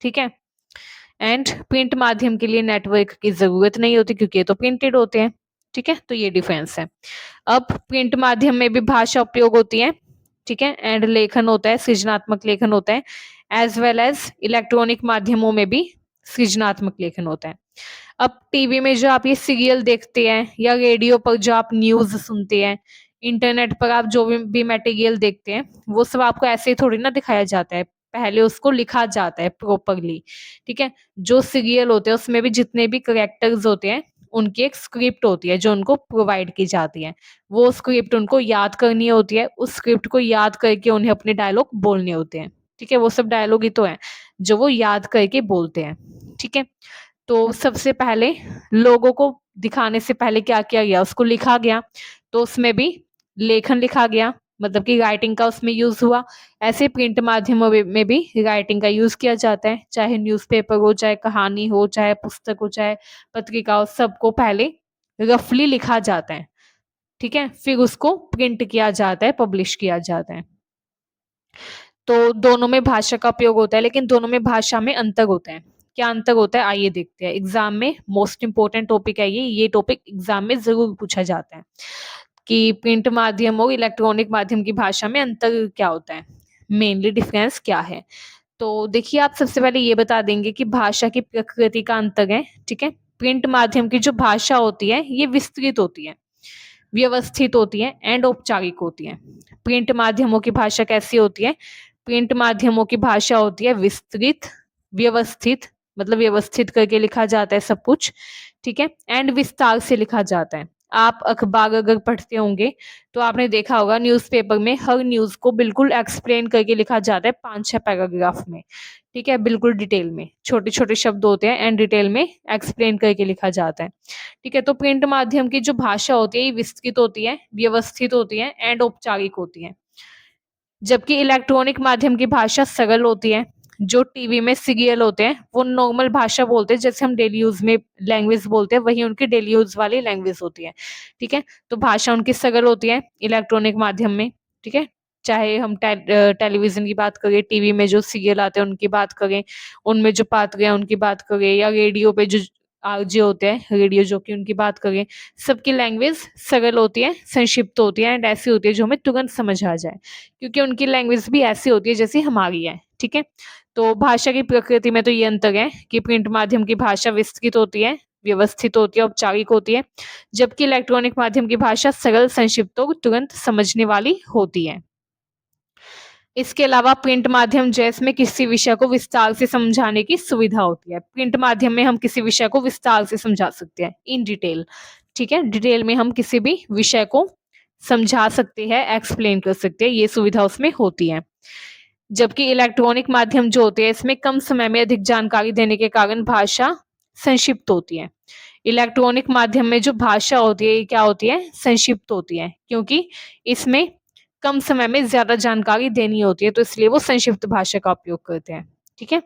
ठीक है, एंड प्रिंट माध्यम के लिए नेटवर्क की जरूरत नहीं होती क्योंकि ये तो प्रिंटेड होते हैं। ठीक है, तो ये डिफरेंस है। अब प्रिंट माध्यम में भी भाषा उपयोग होती है। ठीक है, एंड लेखन होता है, सृजनात्मक लेखन होता है, एज वेल एज इलेक्ट्रॉनिक माध्यमों में भी सृजनात्मक लेखन होता है। अब टीवी में जो आप ये सीरियल देखते हैं या रेडियो पर जो आप न्यूज सुनते हैं, इंटरनेट पर आप जो भी मटेरियल देखते हैं, वो सब आपको ऐसे ही थोड़ी ना दिखाया जाता है, पहले उसको लिखा जाता है प्रॉपरली। ठीक है, जो सीरियल होते हैं उसमें भी जितने भी करेक्टर्स होते हैं उनकी एक स्क्रिप्ट होती है जो उनको प्रोवाइड की जाती है। वो स्क्रिप्ट उनको याद करनी होती है, उस स्क्रिप्ट को याद करके उन्हें अपने डायलॉग बोलने होते हैं। ठीक है, वो सब डायलॉग ही तो है जो वो याद करके बोलते हैं। ठीक है, तो सबसे पहले लोगों को दिखाने से पहले क्या किया गया, उसको लिखा गया, तो उसमें भी लेखन लिखा गया, मतलब कि राइटिंग का उसमें यूज हुआ। ऐसे प्रिंट माध्यमों में भी राइटिंग का यूज किया जाता है, चाहे न्यूज़पेपर हो, चाहे कहानी हो, चाहे पुस्तक हो, चाहे पत्रिका हो, सबको पहले रफली लिखा जाता है। ठीक है, फिर उसको प्रिंट किया जाता है, पब्लिश किया जाता है। तो दोनों में भाषा का उपयोग होता है, लेकिन दोनों में भाषा में अंतर होता है। क्या अंतर होता है आइए देखते हैं। एग्जाम में मोस्ट इंपोर्टेंट टॉपिक है ये टॉपिक एग्जाम में जरूर पूछा जाता है कि प्रिंट माध्यम और इलेक्ट्रॉनिक माध्यम की भाषा में अंतर क्या होता है, मेनली डिफरेंस क्या है। तो देखिए, आप सबसे पहले ये बता देंगे कि भाषा की प्रकृति का अंतर है। ठीक है, प्रिंट माध्यम की जो भाषा होती है ये विस्तृत होती है, व्यवस्थित होती है एंड औपचारिक होती है। प्रिंट माध्यमों की भाषा कैसी होती है? प्रिंट माध्यमों की भाषा होती है विस्तृत, व्यवस्थित, मतलब व्यवस्थित करके लिखा जाता है सब कुछ। ठीक है, एंड विस्तार से लिखा जाता है। आप अखबार अगर पढ़ते होंगे तो आपने देखा होगा न्यूज़पेपर में हर न्यूज को बिल्कुल एक्सप्लेन करके लिखा जाता है 5-6 पैराग्राफ में। ठीक है, बिल्कुल डिटेल में, छोटे छोटे शब्द होते हैं एंड डिटेल में एक्सप्लेन करके लिखा जाता है। ठीक है, तो प्रिंट माध्यम की जो भाषा होती है ये विस्तृत होती है, व्यवस्थित होती है एंड औपचारिक होती है, जबकि इलेक्ट्रॉनिक माध्यम की भाषा सरल होती है। जो टीवी में सीरियल होते हैं वो नॉर्मल भाषा बोलते हैं, जैसे हम डेली यूज में लैंग्वेज बोलते हैं वही उनकी डेली यूज वाली लैंग्वेज होती है। ठीक है, तो भाषा उनकी सरल होती है इलेक्ट्रॉनिक माध्यम में। ठीक है, चाहे हम टेलीविजन की बात करें, टीवी में जो सीरियल आते हैं उनकी बात करें, उनमें जो पात्र हैं उनकी बात करें, या रेडियो पे जो आरजे होते हैं रेडियो जॉकी उनकी बात करें, सबकी लैंग्वेज सरल होती है, संक्षिप्त होती है एंड ऐसी होती है जो हमें तुरंत समझ आ जाए, क्योंकि उनकी लैंग्वेज भी ऐसी होती है जैसी हमारी है। ठीक है, तो भाषा की प्रकृति में तो ये अंतर है कि प्रिंट माध्यम की भाषा विस्तृत होती है, व्यवस्थित होती है, औपचारिक होती है, जबकि इलेक्ट्रॉनिक माध्यम की भाषा सरल, संक्षिप्त और तुरंत समझने वाली होती है। इसके अलावा प्रिंट माध्यम जैसे में किसी विषय को विस्तार से समझाने की सुविधा होती है। प्रिंट माध्यम में हम किसी विषय को विस्तार से समझा सकते हैं, इन डिटेल। ठीक है, डिटेल में हम किसी भी विषय को समझा सकते हैं, एक्सप्लेन कर सकते हैं, ये सुविधा उसमें होती है। जबकि इलेक्ट्रॉनिक माध्यम जो होते हैं इसमें कम समय में अधिक जानकारी देने के कारण भाषा संक्षिप्त होती है। इलेक्ट्रॉनिक माध्यम में जो भाषा होती है ये क्या होती है? संक्षिप्त होती है, क्योंकि इसमें कम समय में ज्यादा जानकारी देनी होती है, तो इसलिए वो संक्षिप्त भाषा का उपयोग करते हैं। ठीक है,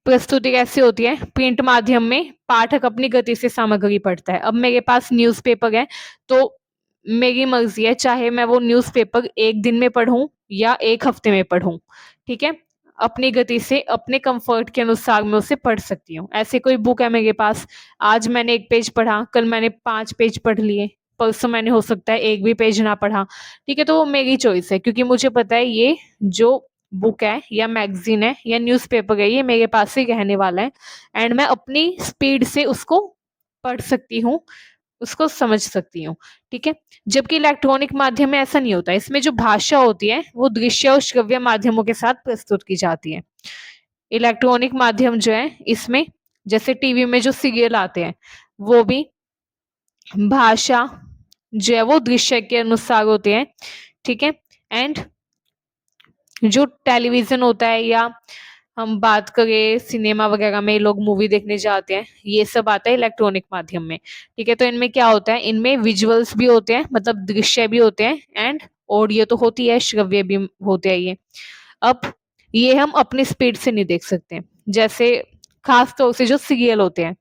प्रस्तुति कैसे होती है? प्रिंट माध्यम में पाठक अपनी गति से सामग्री पढ़ता है। अब मेरे पास न्यूज़पेपर है तो मेरी मर्जी है, चाहे मैं वो न्यूज़पेपर एक दिन में पढूं या एक हफ्ते में पढूं। ठीक है, अपनी गति से अपने कंफर्ट के अनुसार मैं उसे पढ़ सकती हूँ। ऐसे कोई बुक है मेरे पास, आज मैंने 1 पेज पढ़ा, कल मैंने 5 पेज पढ़ लिए, परसों मैंने हो सकता है 1 भी पेज ना पढ़ा। ठीक है, तो वो मेरी चॉइस है, क्योंकि मुझे पता है ये जो बुक है या मैगजीन है या न्यूज़पेपर है ये मेरे पास ही रहने वाला है एंड मैं अपनी स्पीड से उसको पढ़ सकती हूँ, उसको समझ सकती हूँ। ठीक है, जबकि इलेक्ट्रॉनिक माध्यम में ऐसा नहीं होता। इसमें जो भाषा होती है वो दृश्य और श्रव्य माध्यमों के साथ प्रस्तुत की जाती है। इलेक्ट्रॉनिक माध्यम जो है इसमें जैसे टीवी में जो सीरियल आते हैं वो भी भाषा जो है वो दृश्य के अनुसार होते हैं। ठीक है, एंड जो टेलीविजन होता है या हम बात करें सिनेमा वगैरह में लोग मूवी देखने जाते हैं, ये सब आता है इलेक्ट्रॉनिक माध्यम में। ठीक है, तो इनमें क्या होता है, इनमें विजुअल्स भी होते हैं, मतलब दृश्य भी होते हैं एंड ऑडियो तो होती है, श्रव्य भी होते हैं ये। अब ये हम अपनी स्पीड से नहीं देख सकते। जैसे खास तौर से जो सीरियल होते हैं।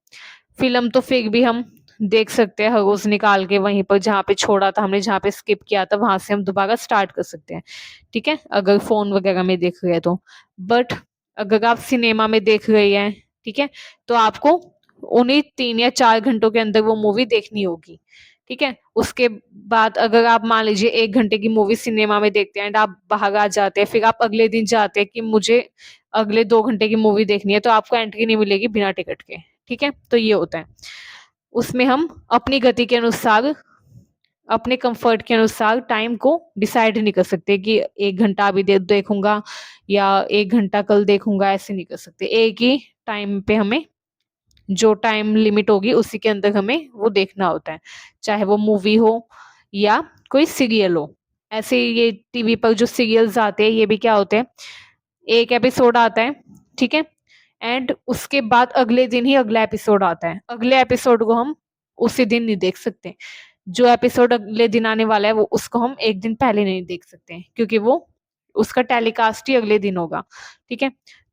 फ़िल्म तो फिर भी हम देख सकते हैं हर रोज़ निकाल के वहीं पर जहाँ पे छोड़ा था हमने, जहाँ पे स्किप किया था वहाँ से हम दोबारा स्टार्ट कर सकते हैं, ठीक है? अगर फ़ोन वगैरह में देख रहे हैं तो। बट अगर आप सिनेमा में देख रहे हैं, ठीक है? तो आपको उन्हीं 3 या 4 घंटों के अंदर वो मूवी देखनी होगी, ठीक है? उसके बाद अगर आप मान लीजिए 1 घंटे की मूवी सिनेमा में देखते हैं एंड आप बाहर आ जाते हैं, फिर आप अगले दिन जाते हैं कि मुझे अगले 2 घंटे की मूवी देखनी है, तो आपको एंट्री नहीं मिलेगी बिना टिकट के, ठीक है? तो ये होता है। उसमें हम अपनी गति के अनुसार, अपने कंफर्ट के अनुसार टाइम को डिसाइड नहीं कर सकते कि 1 घंटा अभी देखूँगा या 1 घंटा कल देखूँगा, ऐसे नहीं कर सकते। एक ही टाइम पे हमें जो टाइम लिमिट होगी उसी के अंदर हमें वो देखना होता है। चाहे वो मूवी हो या कोई सीरियल हो। ऐसे ही ये टीवी पर जो सीरियल्स आते हैं ये भी क्या होते हैं, एक एपिसोड आता है, ठीक है? एंड उसके बाद अगले दिन ही अगला एपिसोड आता है। अगले एपिसोड को हम उसी दिन नहीं देख सकते। जो एपिसोड अगले दिन आने वाला है वो उसको हम 1 दिन पहले नहीं देख सकते हैं, क्योंकि वो उसका टेलीकास्ट ही अगले दिन होगा, ठीक है?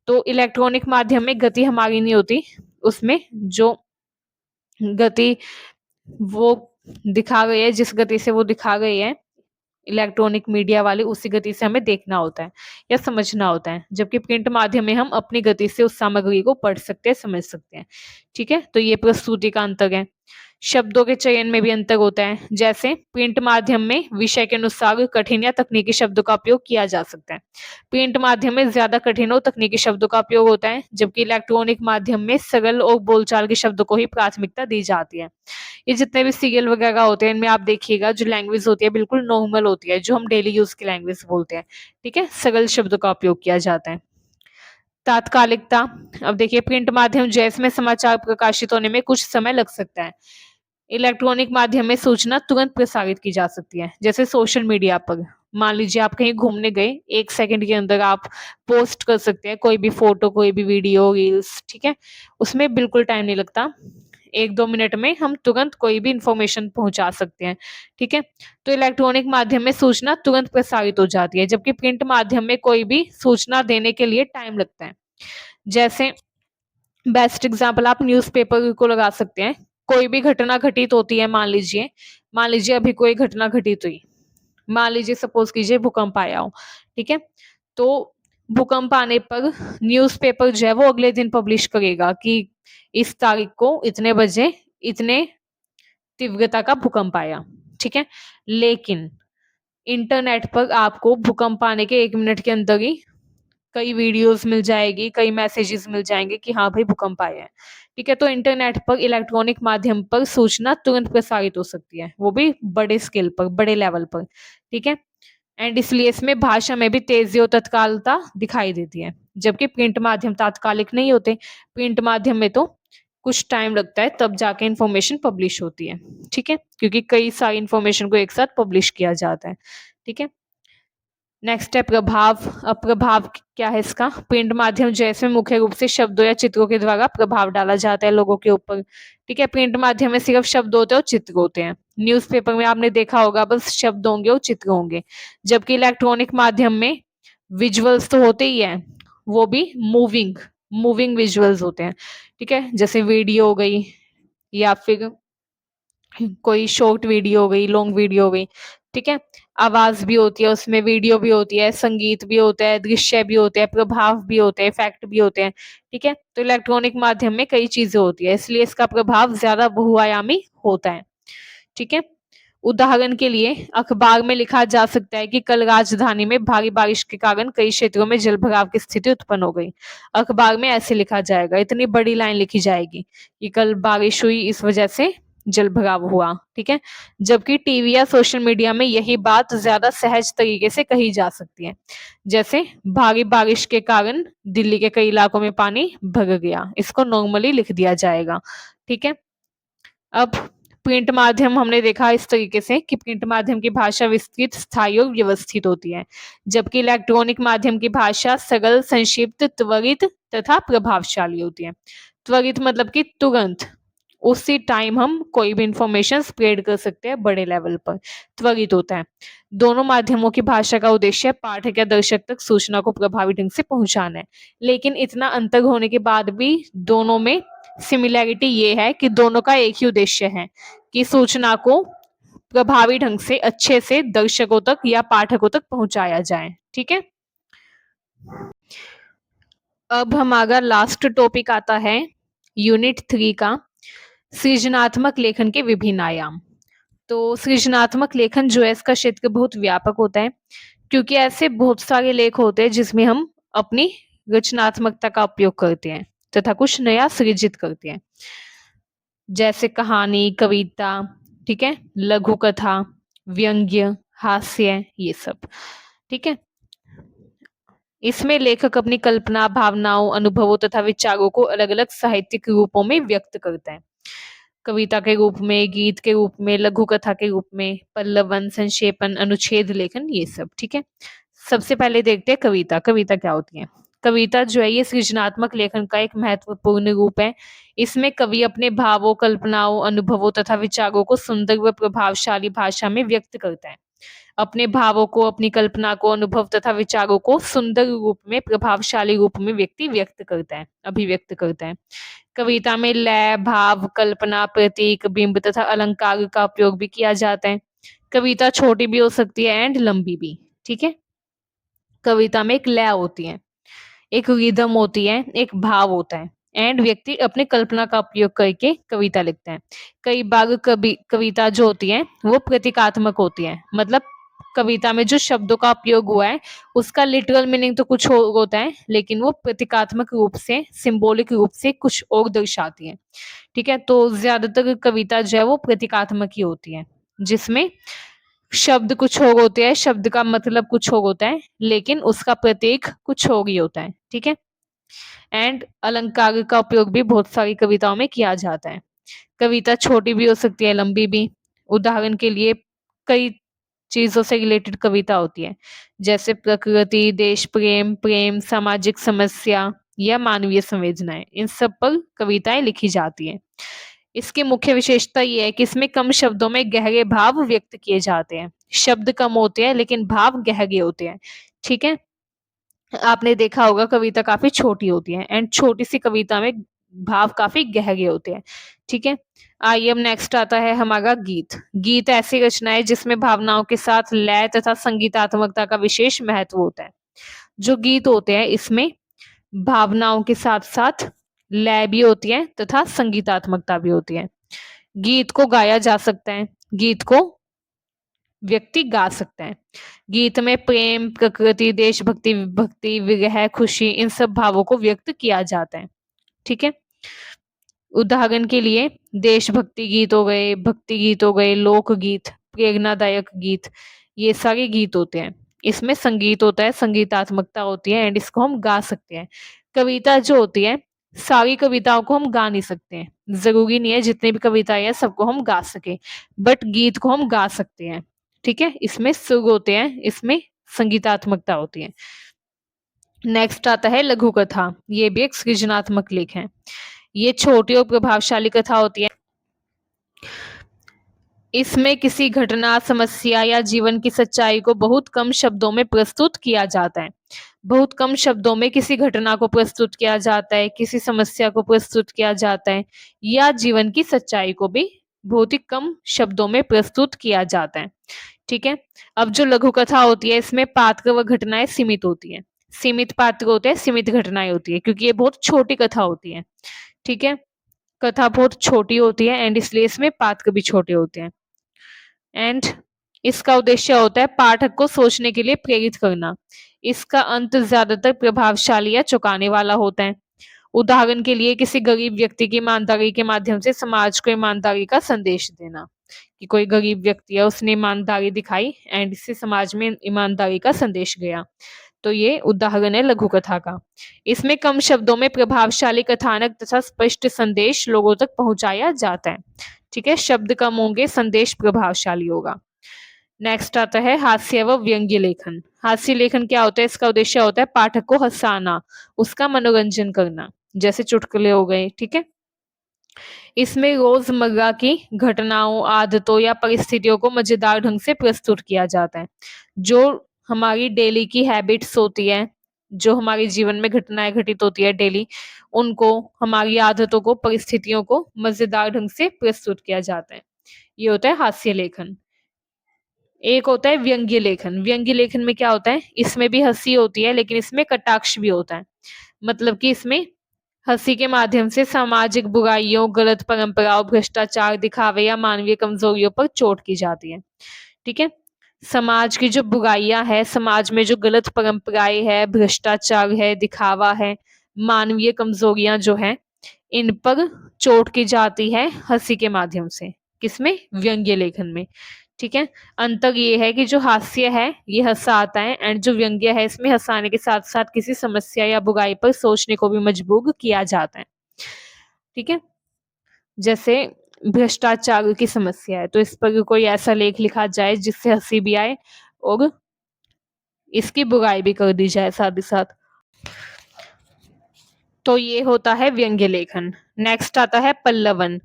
तो इलेक्ट्रॉनिक माध्यम में गति हमारी नहीं होती, उसमें जो गति वो दिखा गई है, जिस गति से वो दिखा गई है इलेक्ट्रॉनिक मीडिया वाले, उसी गति से हमें देखना होता है या समझना होता है। जबकि प्रिंट माध्यम में हम अपनी गति से उस सामग्री को पढ़ सकते हैं, समझ सकते हैं, ठीक है? तो ये प्रस्तुति का अंतर है। शब्दों के चयन में भी अंतर होता है। जैसे प्रिंट माध्यम में विषय के अनुसार कठिन या तकनीकी शब्दों का उपयोग किया जा सकता है। प्रिंट माध्यम में ज्यादा कठिन और तकनीकी शब्दों का उपयोग होता है, जबकि इलेक्ट्रॉनिक माध्यम में सरल और बोलचाल के शब्दों को ही प्राथमिकता दी जाती है। ये जितने भी सीरियल वगैरह होते हैं इनमें आप देखिएगा जो लैंग्वेज होती है बिल्कुल नॉर्मल होती है, जो हम डेली यूज की लैंग्वेज बोलते हैं, ठीक है? सरल शब्दों का उपयोग किया जाता है। तात्कालिकता, अब देखिए प्रिंट माध्यम जैसे में समाचार प्रकाशित होने में कुछ समय लग सकता है। इलेक्ट्रॉनिक माध्यम में सूचना तुरंत प्रसारित की जा सकती है, जैसे सोशल मीडिया पर। मान लीजिए आप कहीं घूमने गए, 1 सेकंड के अंदर आप पोस्ट कर सकते हैं कोई भी फोटो, कोई भी वीडियो, रील्स, ठीक है? उसमें बिल्कुल टाइम नहीं लगता। 1-2 मिनट में हम तुरंत कोई भी इंफॉर्मेशन पहुंचा सकते हैं, ठीक है? तो इलेक्ट्रॉनिक माध्यम में सूचना तुरंत प्रसारित हो जाती है, जबकि प्रिंट माध्यम में कोई भी सूचना देने के लिए टाइम लगता है। जैसे बेस्ट एग्जांपल आप न्यूज़पेपर को लगा सकते हैं। कोई भी घटना घटित होती है, मान लीजिए अभी कोई घटना घटित हुई। मान लीजिए सपोज कीजिए भूकंप आया हो, ठीक है? तो भूकंप आने पर न्यूज़पेपर जो है वो अगले दिन पब्लिश करेगा कि इस तारीख को इतने बजे इतने तीव्रता का भूकंप आया, ठीक है? लेकिन इंटरनेट पर आपको भूकंप आने के 1 मिनट के अंदर ही कई वीडियोस मिल जाएगी, कई मैसेजेस मिल जाएँगे कि हाँ भाई भूकंप आया है। ठीक है? तो इंटरनेट पर इलेक्ट्रॉनिक माध्यम पर सूचना तुरंत प्रसारित हो सकती है, वो भी बड़े स्केल पर, बड़े लेवल पर। ठीक है? एंड इसलिए इसमें भाषा में भी तेज़ी और तत्कालता दिखाई देती है, जबकि प्रिंट माध्यम तात्कालिक नहीं होते। प्रिंट माध्यम में तो कुछ टाइम लगता है तब जाके इन्फॉर्मेशन पब्लिश होती है। ठीक है? क्योंकि कई सारी इन्फॉर्मेशन को एक साथ पब्लिश किया जाता है। ठीक है? नेक्स्ट है प्रभाव। अब प्रभाव क्या है इसका? प्रिंट माध्यम जैसे मुख्य रूप से शब्दों या चित्रों के द्वारा प्रभाव डाला जाता है लोगों के ऊपर। ठीक है? प्रिंट माध्यम में सिर्फ शब्द होते हैं और चित्र होते हैं। न्यूज़पेपर में आपने देखा होगा बस शब्द होंगे और चित्र होंगे। जबकि इलेक्ट्रॉनिक माध्यम में विजुअल्स तो होते ही हैं, वो भी मूविंग मूविंग विजुअल्स होते हैं। ठीक है? जैसे वीडियो हो गई या फिर कोई शॉर्ट वीडियो हो गई, लॉन्ग वीडियो हो गई, ठीक है? आवाज़ भी होती है उसमें, वीडियो भी होती है, संगीत भी होता है, दृश्य भी होते हैं, प्रभाव भी होते हैं, इफ़ेक्ट भी होते हैं, ठीक है? तो इलेक्ट्रॉनिक माध्यम में कई चीज़ें होती है, इसलिए इसका प्रभाव ज़्यादा बहुआयामी होता है, ठीक है? उदाहरण के लिए अखबार में लिखा जा सकता है कि कल राजधानी में भारी बारिश के कारण कई क्षेत्रों में जलभराव की स्थिति उत्पन्न हो गई। अखबार में ऐसे लिखा जाएगा, इतनी बड़ी लाइन लिखी जाएगी कि कल बारिश हुई इस वजह से जलभराव हुआ, ठीक है? जबकि टीवी या सोशल मीडिया में यही बात ज्यादा सहज तरीके से कही जा सकती है, जैसे भारी बारिश के कारण दिल्ली के कई इलाकों में पानी भर गया, इसको नॉर्मली लिख दिया जाएगा, ठीक है? अब प्रिंट माध्यम हमने देखा इस तरीके से कि प्रिंट माध्यम की भाषा विस्तृत, स्थायी और व्यवस्थित होती है, जबकि इलेक्ट्रॉनिक माध्यम की भाषा सरल, संक्षिप्त, त्वरित तथा प्रभावशाली होती है। त्वरित मतलब कि तुरंत, उसी टाइम हम कोई भी इंफॉर्मेशन स्प्रेड कर सकते हैं बड़े लेवल पर, त्वरित होता है। दोनों माध्यमों की भाषा का उद्देश्य पाठक या दर्शक तक सूचना को प्रभावी ढंग से पहुंचाना है। लेकिन इतना अंतर होने के बाद भी दोनों में सिमिलैरिटी ये है कि दोनों का एक ही उद्देश्य है कि सूचना को प्रभावी ढंग से अच्छे से दर्शकों तक या पाठकों तक पहुंचाया जाए। ठीक है, अब हमारा लास्ट टॉपिक आता है यूनिट 3 का, सृजनात्मक लेखन के विभिन्न आयाम। तो सृजनात्मक लेखन जो है इसका क्षेत्र बहुत व्यापक होता है, क्योंकि ऐसे बहुत सारे लेख होते हैं जिसमें हम अपनी रचनात्मकता का उपयोग करते हैं तथा कुछ नया सृजित करते हैं, जैसे कहानी, कविता, ठीक है, लघु कथा, व्यंग्य, हास्य, ये सब। ठीक है, इसमें लेखक अपनी कल्पना, भावनाओं, अनुभवों तथा विचारों को अलग अलग साहित्यिक रूपों में व्यक्त करता है। कविता के रूप में, गीत के रूप में, लघु कथा के रूप में, पल्लवन, संक्षेपण, अनुच्छेद लेखन, ये सब। ठीक है, सबसे पहले देखते हैं कविता। कविता क्या होती है? कविता जो है ये सृजनात्मक लेखन का एक महत्वपूर्ण रूप है। इसमें कवि अपने भावों, कल्पनाओं, अनुभवों तथा विचारों को सुंदर व प्रभावशाली भाषा में व्यक्त करता है। अपने भावों को, अपनी कल्पना को, अनुभव तथा विचारों को सुंदर रूप में, प्रभावशाली रूप में व्यक्ति व्यक्त करता है, अभिव्यक्त करता है। कविता में लय, भाव, कल्पना, प्रतीक, बिंब तथा अलंकार का उपयोग भी किया जाता है। कविता छोटी भी हो सकती है एंड लंबी भी। ठीक है, कविता में एक लय होती है, एक रिदम होती है, एक भाव होता है एंड व्यक्ति अपने कल्पना का उपयोग करके कविता लिखते हैं। कई बार कविता जो होती है वो प्रतीकात्मक होती है, मतलब कविता में जो शब्दों का उपयोग हुआ है उसका लिटरल मीनिंग तो कुछ और होता है, लेकिन वो प्रतीकात्मक रूप से, सिंबॉलिक रूप से कुछ और दर्शाती है। ठीक है, तो ज्यादातर कविता जो है वो प्रतीकात्मक ही होती है, जिसमें शब्द कुछ और होते हैं, शब्द का मतलब कुछ और होता है, लेकिन उसका प्रतीक कुछ और ही होता है। ठीक है, एंड अलंकार का उपयोग भी बहुत सारी कविताओं में किया जाता है। कविता छोटी भी हो सकती है, लंबी भी। उदाहरण के लिए कई चीजों से रिलेटेड कविता होती है, जैसे प्रकृति, देश प्रेम, प्रेम, सामाजिक समस्या या मानवीय संवेदनाएं, इन सब पर कविताएं लिखी जाती हैं। इसकी मुख्य विशेषता ये है कि इसमें कम शब्दों में गहरे भाव व्यक्त किए जाते हैं। शब्द कम होते हैं लेकिन भाव गहरे होते हैं। ठीक है, आपने देखा होगा कविता काफी छोटी होती है एंड छोटी सी कविता में भाव काफी गहरे होते हैं। ठीक है, आइए अब नेक्स्ट आता है हमारा गीत। गीत ऐसी रचना है जिसमें भावनाओं के साथ लय तथा संगीतात्मकता का विशेष महत्व होता है। जो गीत होते हैं इसमें भावनाओं के साथ साथ लय भी होती है तथा संगीतात्मकता भी होती है। गीत को गाया जा सकता है, गीत को व्यक्ति गा सकता है। गीत में प्रेम, प्रकृति, देशभक्ति, भक्ति, विरह, खुशी, इन सब भावों को व्यक्त किया जाता है। ठीक है, उदाहरण के लिए देशभक्ति गीत हो गए, भक्ति गीत हो गए, लोकगीत, प्रेरणादायक गीत, ये सारे गीत होते हैं। इसमें संगीत होता है, संगीतात्मकता होती है एंड इसको हम गा सकते हैं। कविता जो होती है, सारी कविताओं को हम गा नहीं सकते हैं, जरूरी नहीं है जितनी भी कविताएं हैं सबको हम गा सके, बट गीत को हम गा सकते हैं। ठीक है, इसमें सुर होते हैं, इसमें संगीतात्मकता होती है। नेक्स्ट आता है लघु कथा। ये भी एक सृजनात्मक लेख है। ये छोटी और प्रभावशाली कथा होती है। इसमें किसी घटना, समस्या या जीवन की सच्चाई को बहुत कम शब्दों में प्रस्तुत किया जाता है। बहुत कम शब्दों में किसी घटना को प्रस्तुत किया जाता है, किसी समस्या को प्रस्तुत किया जाता है, या जीवन की सच्चाई को भी बहुत ही कम शब्दों में प्रस्तुत किया जाता है। ठीक है, अब जो लघु कथा होती है इसमें पात्र व घटनाएं सीमित होती है। सीमित पात्र होते हैं, सीमित घटनाएं होती है, क्योंकि ये बहुत छोटी कथा होती है। ठीक है, कथा बहुत छोटी होती है एंड इसलिए इसमें पात्र भी छोटे होते हैं। एंड इसका उद्देश्य होता है पाठक को सोचने के लिए प्रेरित करना। इसका अंत ज्यादातर प्रभावशाली या चौंकाने वाला होता है। उदाहरण के लिए किसी गरीब व्यक्ति की ईमानदारी के माध्यम से समाज को ईमानदारी का संदेश देना, कि कोई गरीब व्यक्ति है उसने ईमानदारी दिखाई एंड इससे समाज में ईमानदारी का संदेश गया। तो ये उदाहरण है लघु कथा का। इसमें कम शब्दों में प्रभावशाली कथानक तथा स्पष्ट संदेश लोगों तक पहुंचाया जाता है। ठीक है, शब्द कम होंगे, संदेश प्रभावशाली होगा। नेक्स्ट आता है हास्य व व्यंग्य लेखन। हास्य लेखन क्या होता है? इसका उद्देश्य होता है पाठक को हंसाना, उसका मनोरंजन करना, जैसे चुटकुले हो गए। ठीक है, इसमें रोजमर्रा की घटनाओं, आदतों या परिस्थितियों को मजेदार ढंग से प्रस्तुत किया जाता है। जो हमारी डेली की हैबिट्स होती है, जो हमारे जीवन में घटनाएं घटित होती है डेली, उनको, हमारी आदतों को, परिस्थितियों को मजेदार ढंग से प्रस्तुत किया जाता है। ये होता है हास्य लेखन। एक होता है व्यंग्य लेखन। व्यंग्य लेखन में क्या होता है, इसमें भी हंसी होती है लेकिन इसमें कटाक्ष भी होता है। मतलब कि इसमें हंसी के माध्यम से सामाजिक बुराइयों, गलत परंपराओं, भ्रष्टाचार, दिखावे या मानवीय कमजोरियों पर चोट की जाती है। ठीक है। समाज की जो बुराइयां है, समाज में जो गलत परंपराएं है, भ्रष्टाचार है, दिखावा है, मानवीय कमजोरियां जो है, इन पर चोट की जाती है हंसी के माध्यम से। किसमें? व्यंग्य लेखन में। ठीक है। अंतर ये है कि जो हास्य है ये हंसाता है, एंड जो व्यंग्य है इसमें हंसाने के साथ साथ किसी समस्या या बुराई पर सोचने को भी मजबूर किया जाता है। ठीक है। जैसे भ्रष्टाचार की समस्या है तो इस पर कोई ऐसा लेख लिखा जाए जिससे हंसी भी आए और इसकी बुराई भी कर दी जाए साथ ही साथ। तो ये होता है व्यंग्य लेखन। नेक्स्ट आता है पल्लवन।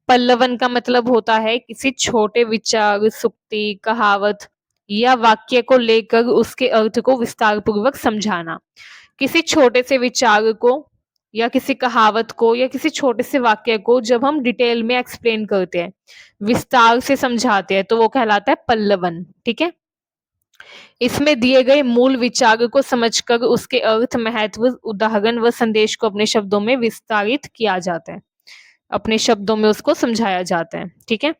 पल्लवन का मतलब होता है किसी छोटे विचार, सुक्ति, कहावत या वाक्य को लेकर उसके अर्थ को विस्तार पूर्वक समझाना। किसी छोटे से विचार को या किसी कहावत को या किसी छोटे से वाक्य को जब हम डिटेल में एक्सप्लेन करते हैं, विस्तार से समझाते हैं, तो वो कहलाता है पल्लवन। ठीक है। इसमें दिए गए मूल विचार को समझकर उसके अर्थ, महत्व, उदाहरण व संदेश को अपने शब्दों में विस्तारित किया जाता है, अपने शब्दों में उसको समझाया जाता है। ठीक है।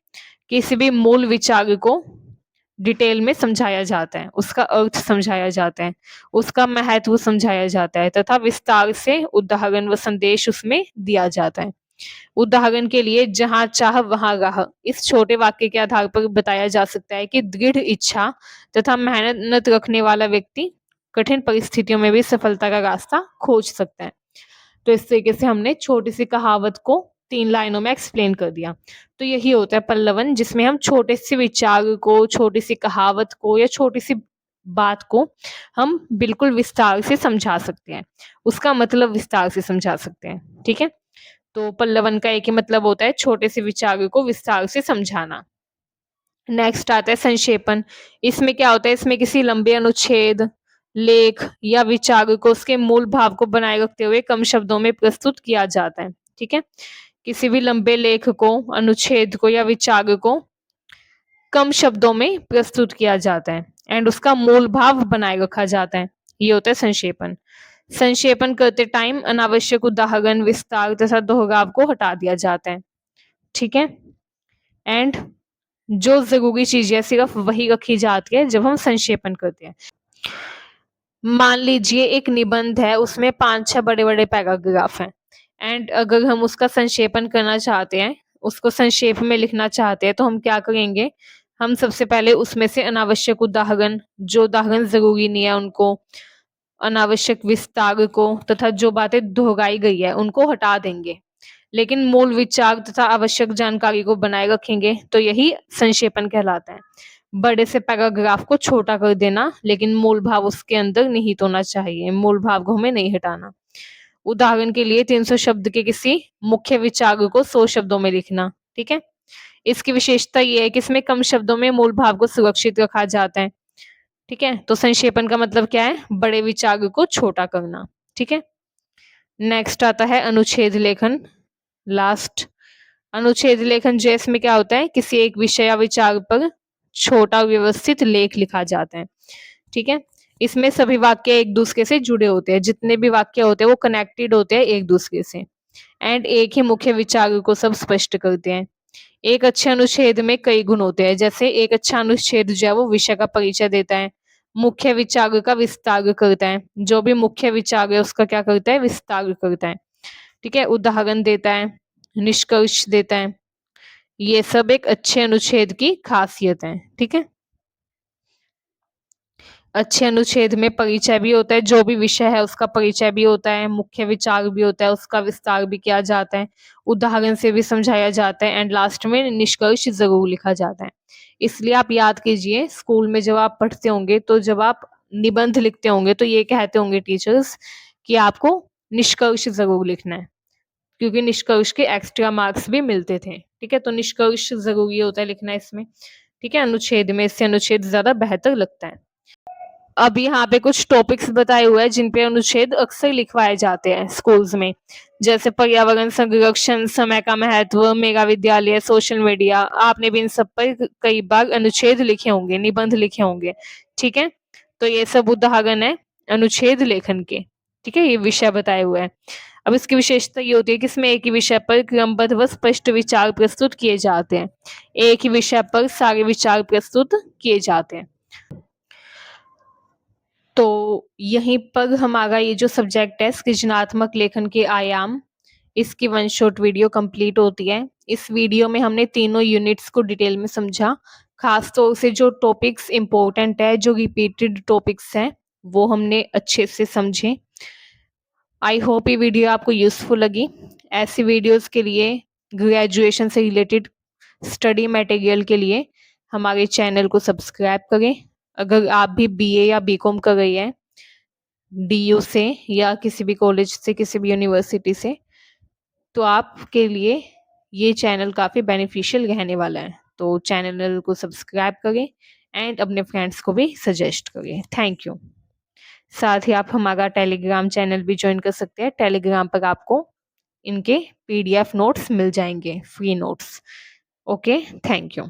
किसी भी मूल विचार को डिटेल में समझाया जाता है, उसका अर्थ समझाया जाता है, उसका महत्व समझाया जाता है तथा विस्तार से उदाहरण व संदेश उसमें दिया जाता है। उदाहरण के लिए, जहां चाह वहां राह, इस छोटे वाक्य के आधार पर बताया जा सकता है कि दृढ़ इच्छा तथा मेहनत रखने वाला व्यक्ति कठिन परिस्थितियों में भी सफलता का रास्ता खोज सकता है। तो इस तरीके से हमने छोटी सी कहावत को 3 लाइनों में एक्सप्लेन कर दिया। तो यही होता है पल्लवन, जिसमें हम छोटे से विचार को, छोटी सी कहावत को या छोटी सी बात को हम बिल्कुल विस्तार से समझा सकते हैं, उसका मतलब विस्तार से समझा सकते हैं। ठीक है। तो पल्लवन का एक ही मतलब होता है छोटे से विचार को विस्तार से समझाना। नेक्स्ट आता है संक्षेपण। इसमें क्या होता है, इसमें किसी लंबे अनुच्छेद, लेख या विचार को उसके मूल भाव को बनाए रखते हुए कम शब्दों में प्रस्तुत किया जाता है। ठीक है। किसी भी लंबे लेख को, अनुच्छेद को या विचार को कम शब्दों में प्रस्तुत किया जाता है एंड उसका मूल भाव बनाए रखा जाता है। ये होता है संक्षेपण। संक्षेपण करते टाइम अनावश्यक उदाहरण, विस्तार तथा दोहराव को हटा दिया जाता है। ठीक है। एंड जो जरूरी चीजें सिर्फ वही रखी जाती है जब हम संक्षेपण करते हैं। मान लीजिए एक निबंध है, उसमें 5-6 बड़े बड़े पैराग्राफ हैं एंड अगर हम उसका संक्षेपण करना चाहते हैं, उसको संक्षेप में लिखना चाहते हैं, तो हम क्या करेंगे, हम सबसे पहले उसमें से अनावश्यक उदाहरण, जो उदाहरण जरूरी नहीं है उनको, अनावश्यक विस्तार को तथा जो बातें दोहराई गई है उनको हटा देंगे, लेकिन मूल विचार तथा आवश्यक जानकारी को बनाए रखेंगे। तो यही संक्षेपण कहलाता है। बड़े से पैराग्राफ को छोटा कर देना, लेकिन मूल भाव उसके अंदर निहित होना चाहिए, मूल भाव को हमें नहीं हटाना। उदाहरण के लिए 300 शब्द के किसी मुख्य विचार को 100 शब्दों में लिखना। ठीक है। इसकी विशेषता यह है कि इसमें कम शब्दों में मूल भाव को सुरक्षित रखा जाता है। ठीक है। तो संक्षेपण का मतलब क्या है, बड़े विचार को छोटा करना। ठीक है। नेक्स्ट आता है अनुच्छेद लेखन। लास्ट, अनुच्छेद लेखन जो इसमें क्या होता है, किसी एक विषय या विचार पर छोटा व्यवस्थित लेख लिखा जाता है। ठीक है। इसमें सभी वाक्य एक दूसरे से जुड़े होते हैं, जितने भी वाक्य होते हैं वो कनेक्टेड होते हैं एक दूसरे से एंड एक ही मुख्य विचार को सब स्पष्ट करते हैं। एक अच्छे अनुच्छेद में कई गुण होते हैं, जैसे एक अच्छा अनुच्छेद जो है वो विषय का परिचय देता है, मुख्य विचार का विस्तार करता है, जो भी मुख्य विचार है उसका क्या करता है, विस्तार करता है। ठीक है। उदाहरण देता है, निष्कर्ष देता है। ये सब एक अच्छे अनुच्छेद की खासियत है। ठीक है। अच्छे अनुच्छेद में परिचय भी होता है, जो भी विषय है उसका परिचय भी होता है, मुख्य विचार भी होता है, उसका विस्तार भी किया जाता है, उदाहरण से भी समझाया जाता है एंड लास्ट में निष्कर्ष जरूर लिखा जाता है। इसलिए आप याद कीजिए, स्कूल में जब आप पढ़ते होंगे तो जब आप निबंध लिखते होंगे तो ये कहते होंगे टीचर्स कि आपको निष्कर्ष जरूर लिखना है। क्योंकि निष्कर्ष के एक्स्ट्रा मार्क्स भी मिलते थे। ठीक है, तो निष्कर्ष ज़रूरी होता है लिखना इसमें। ठीक है, अनुच्छेद में इससे अनुच्छेद ज़्यादा बेहतर लगता है। अब यहाँ पे कुछ टॉपिक्स बताए हुए हैं जिन पे अनुच्छेद अक्सर लिखवाए जाते हैं स्कूल्स में, जैसे पर्यावरण संरक्षण, समय का महत्व, मेगा विद्यालय, सोशल मीडिया। आपने भी इन सब पर कई बार अनुच्छेद लिखे होंगे, निबंध लिखे होंगे। ठीक है, तो ये सब उदाहरण है अनुच्छेद लेखन के। ठीक है, ये विषय बताए हुए हैं। अब इसकी विशेषता ये होती है कि इसमें एक ही विषय पर क्रमबद्ध व स्पष्ट विचार प्रस्तुत किए जाते हैं। एक ही विषय पर सारे विचार प्रस्तुत किए जाते हैं। तो यहीं पर हमारा ये जो सब्जेक्ट है सृजनात्मक लेखन के आयाम, इसकी 1 शॉर्ट वीडियो कंप्लीट होती है। इस वीडियो में हमने तीनों यूनिट्स को डिटेल में समझा। खास तौर से जो टॉपिक्स इम्पोर्टेंट है, जो रिपीटेड टॉपिक्स हैं, वो हमने अच्छे से समझे। आई होप ये वीडियो आपको यूज़फुल लगी। ऐसी वीडियोस के लिए, ग्रेजुएशन से रिलेटेड स्टडी मटेरियल के लिए हमारे चैनल को सब्सक्राइब करें। अगर आप भी बीए या बीकॉम कर रही हैं डीयू से या किसी भी कॉलेज से, किसी भी यूनिवर्सिटी से, तो आपके लिए ये चैनल काफ़ी बेनिफिशियल रहने वाला है। तो चैनल को सब्सक्राइब करें एंड अपने फ्रेंड्स को भी सजेस्ट करें। Thank you. साथ ही आप हमारा टेलीग्राम चैनल भी ज्वाइन कर सकते हैं। टेलीग्राम पर आपको इनके पीडीएफ नोट्स मिल जाएंगे, free notes. Okay, thank you.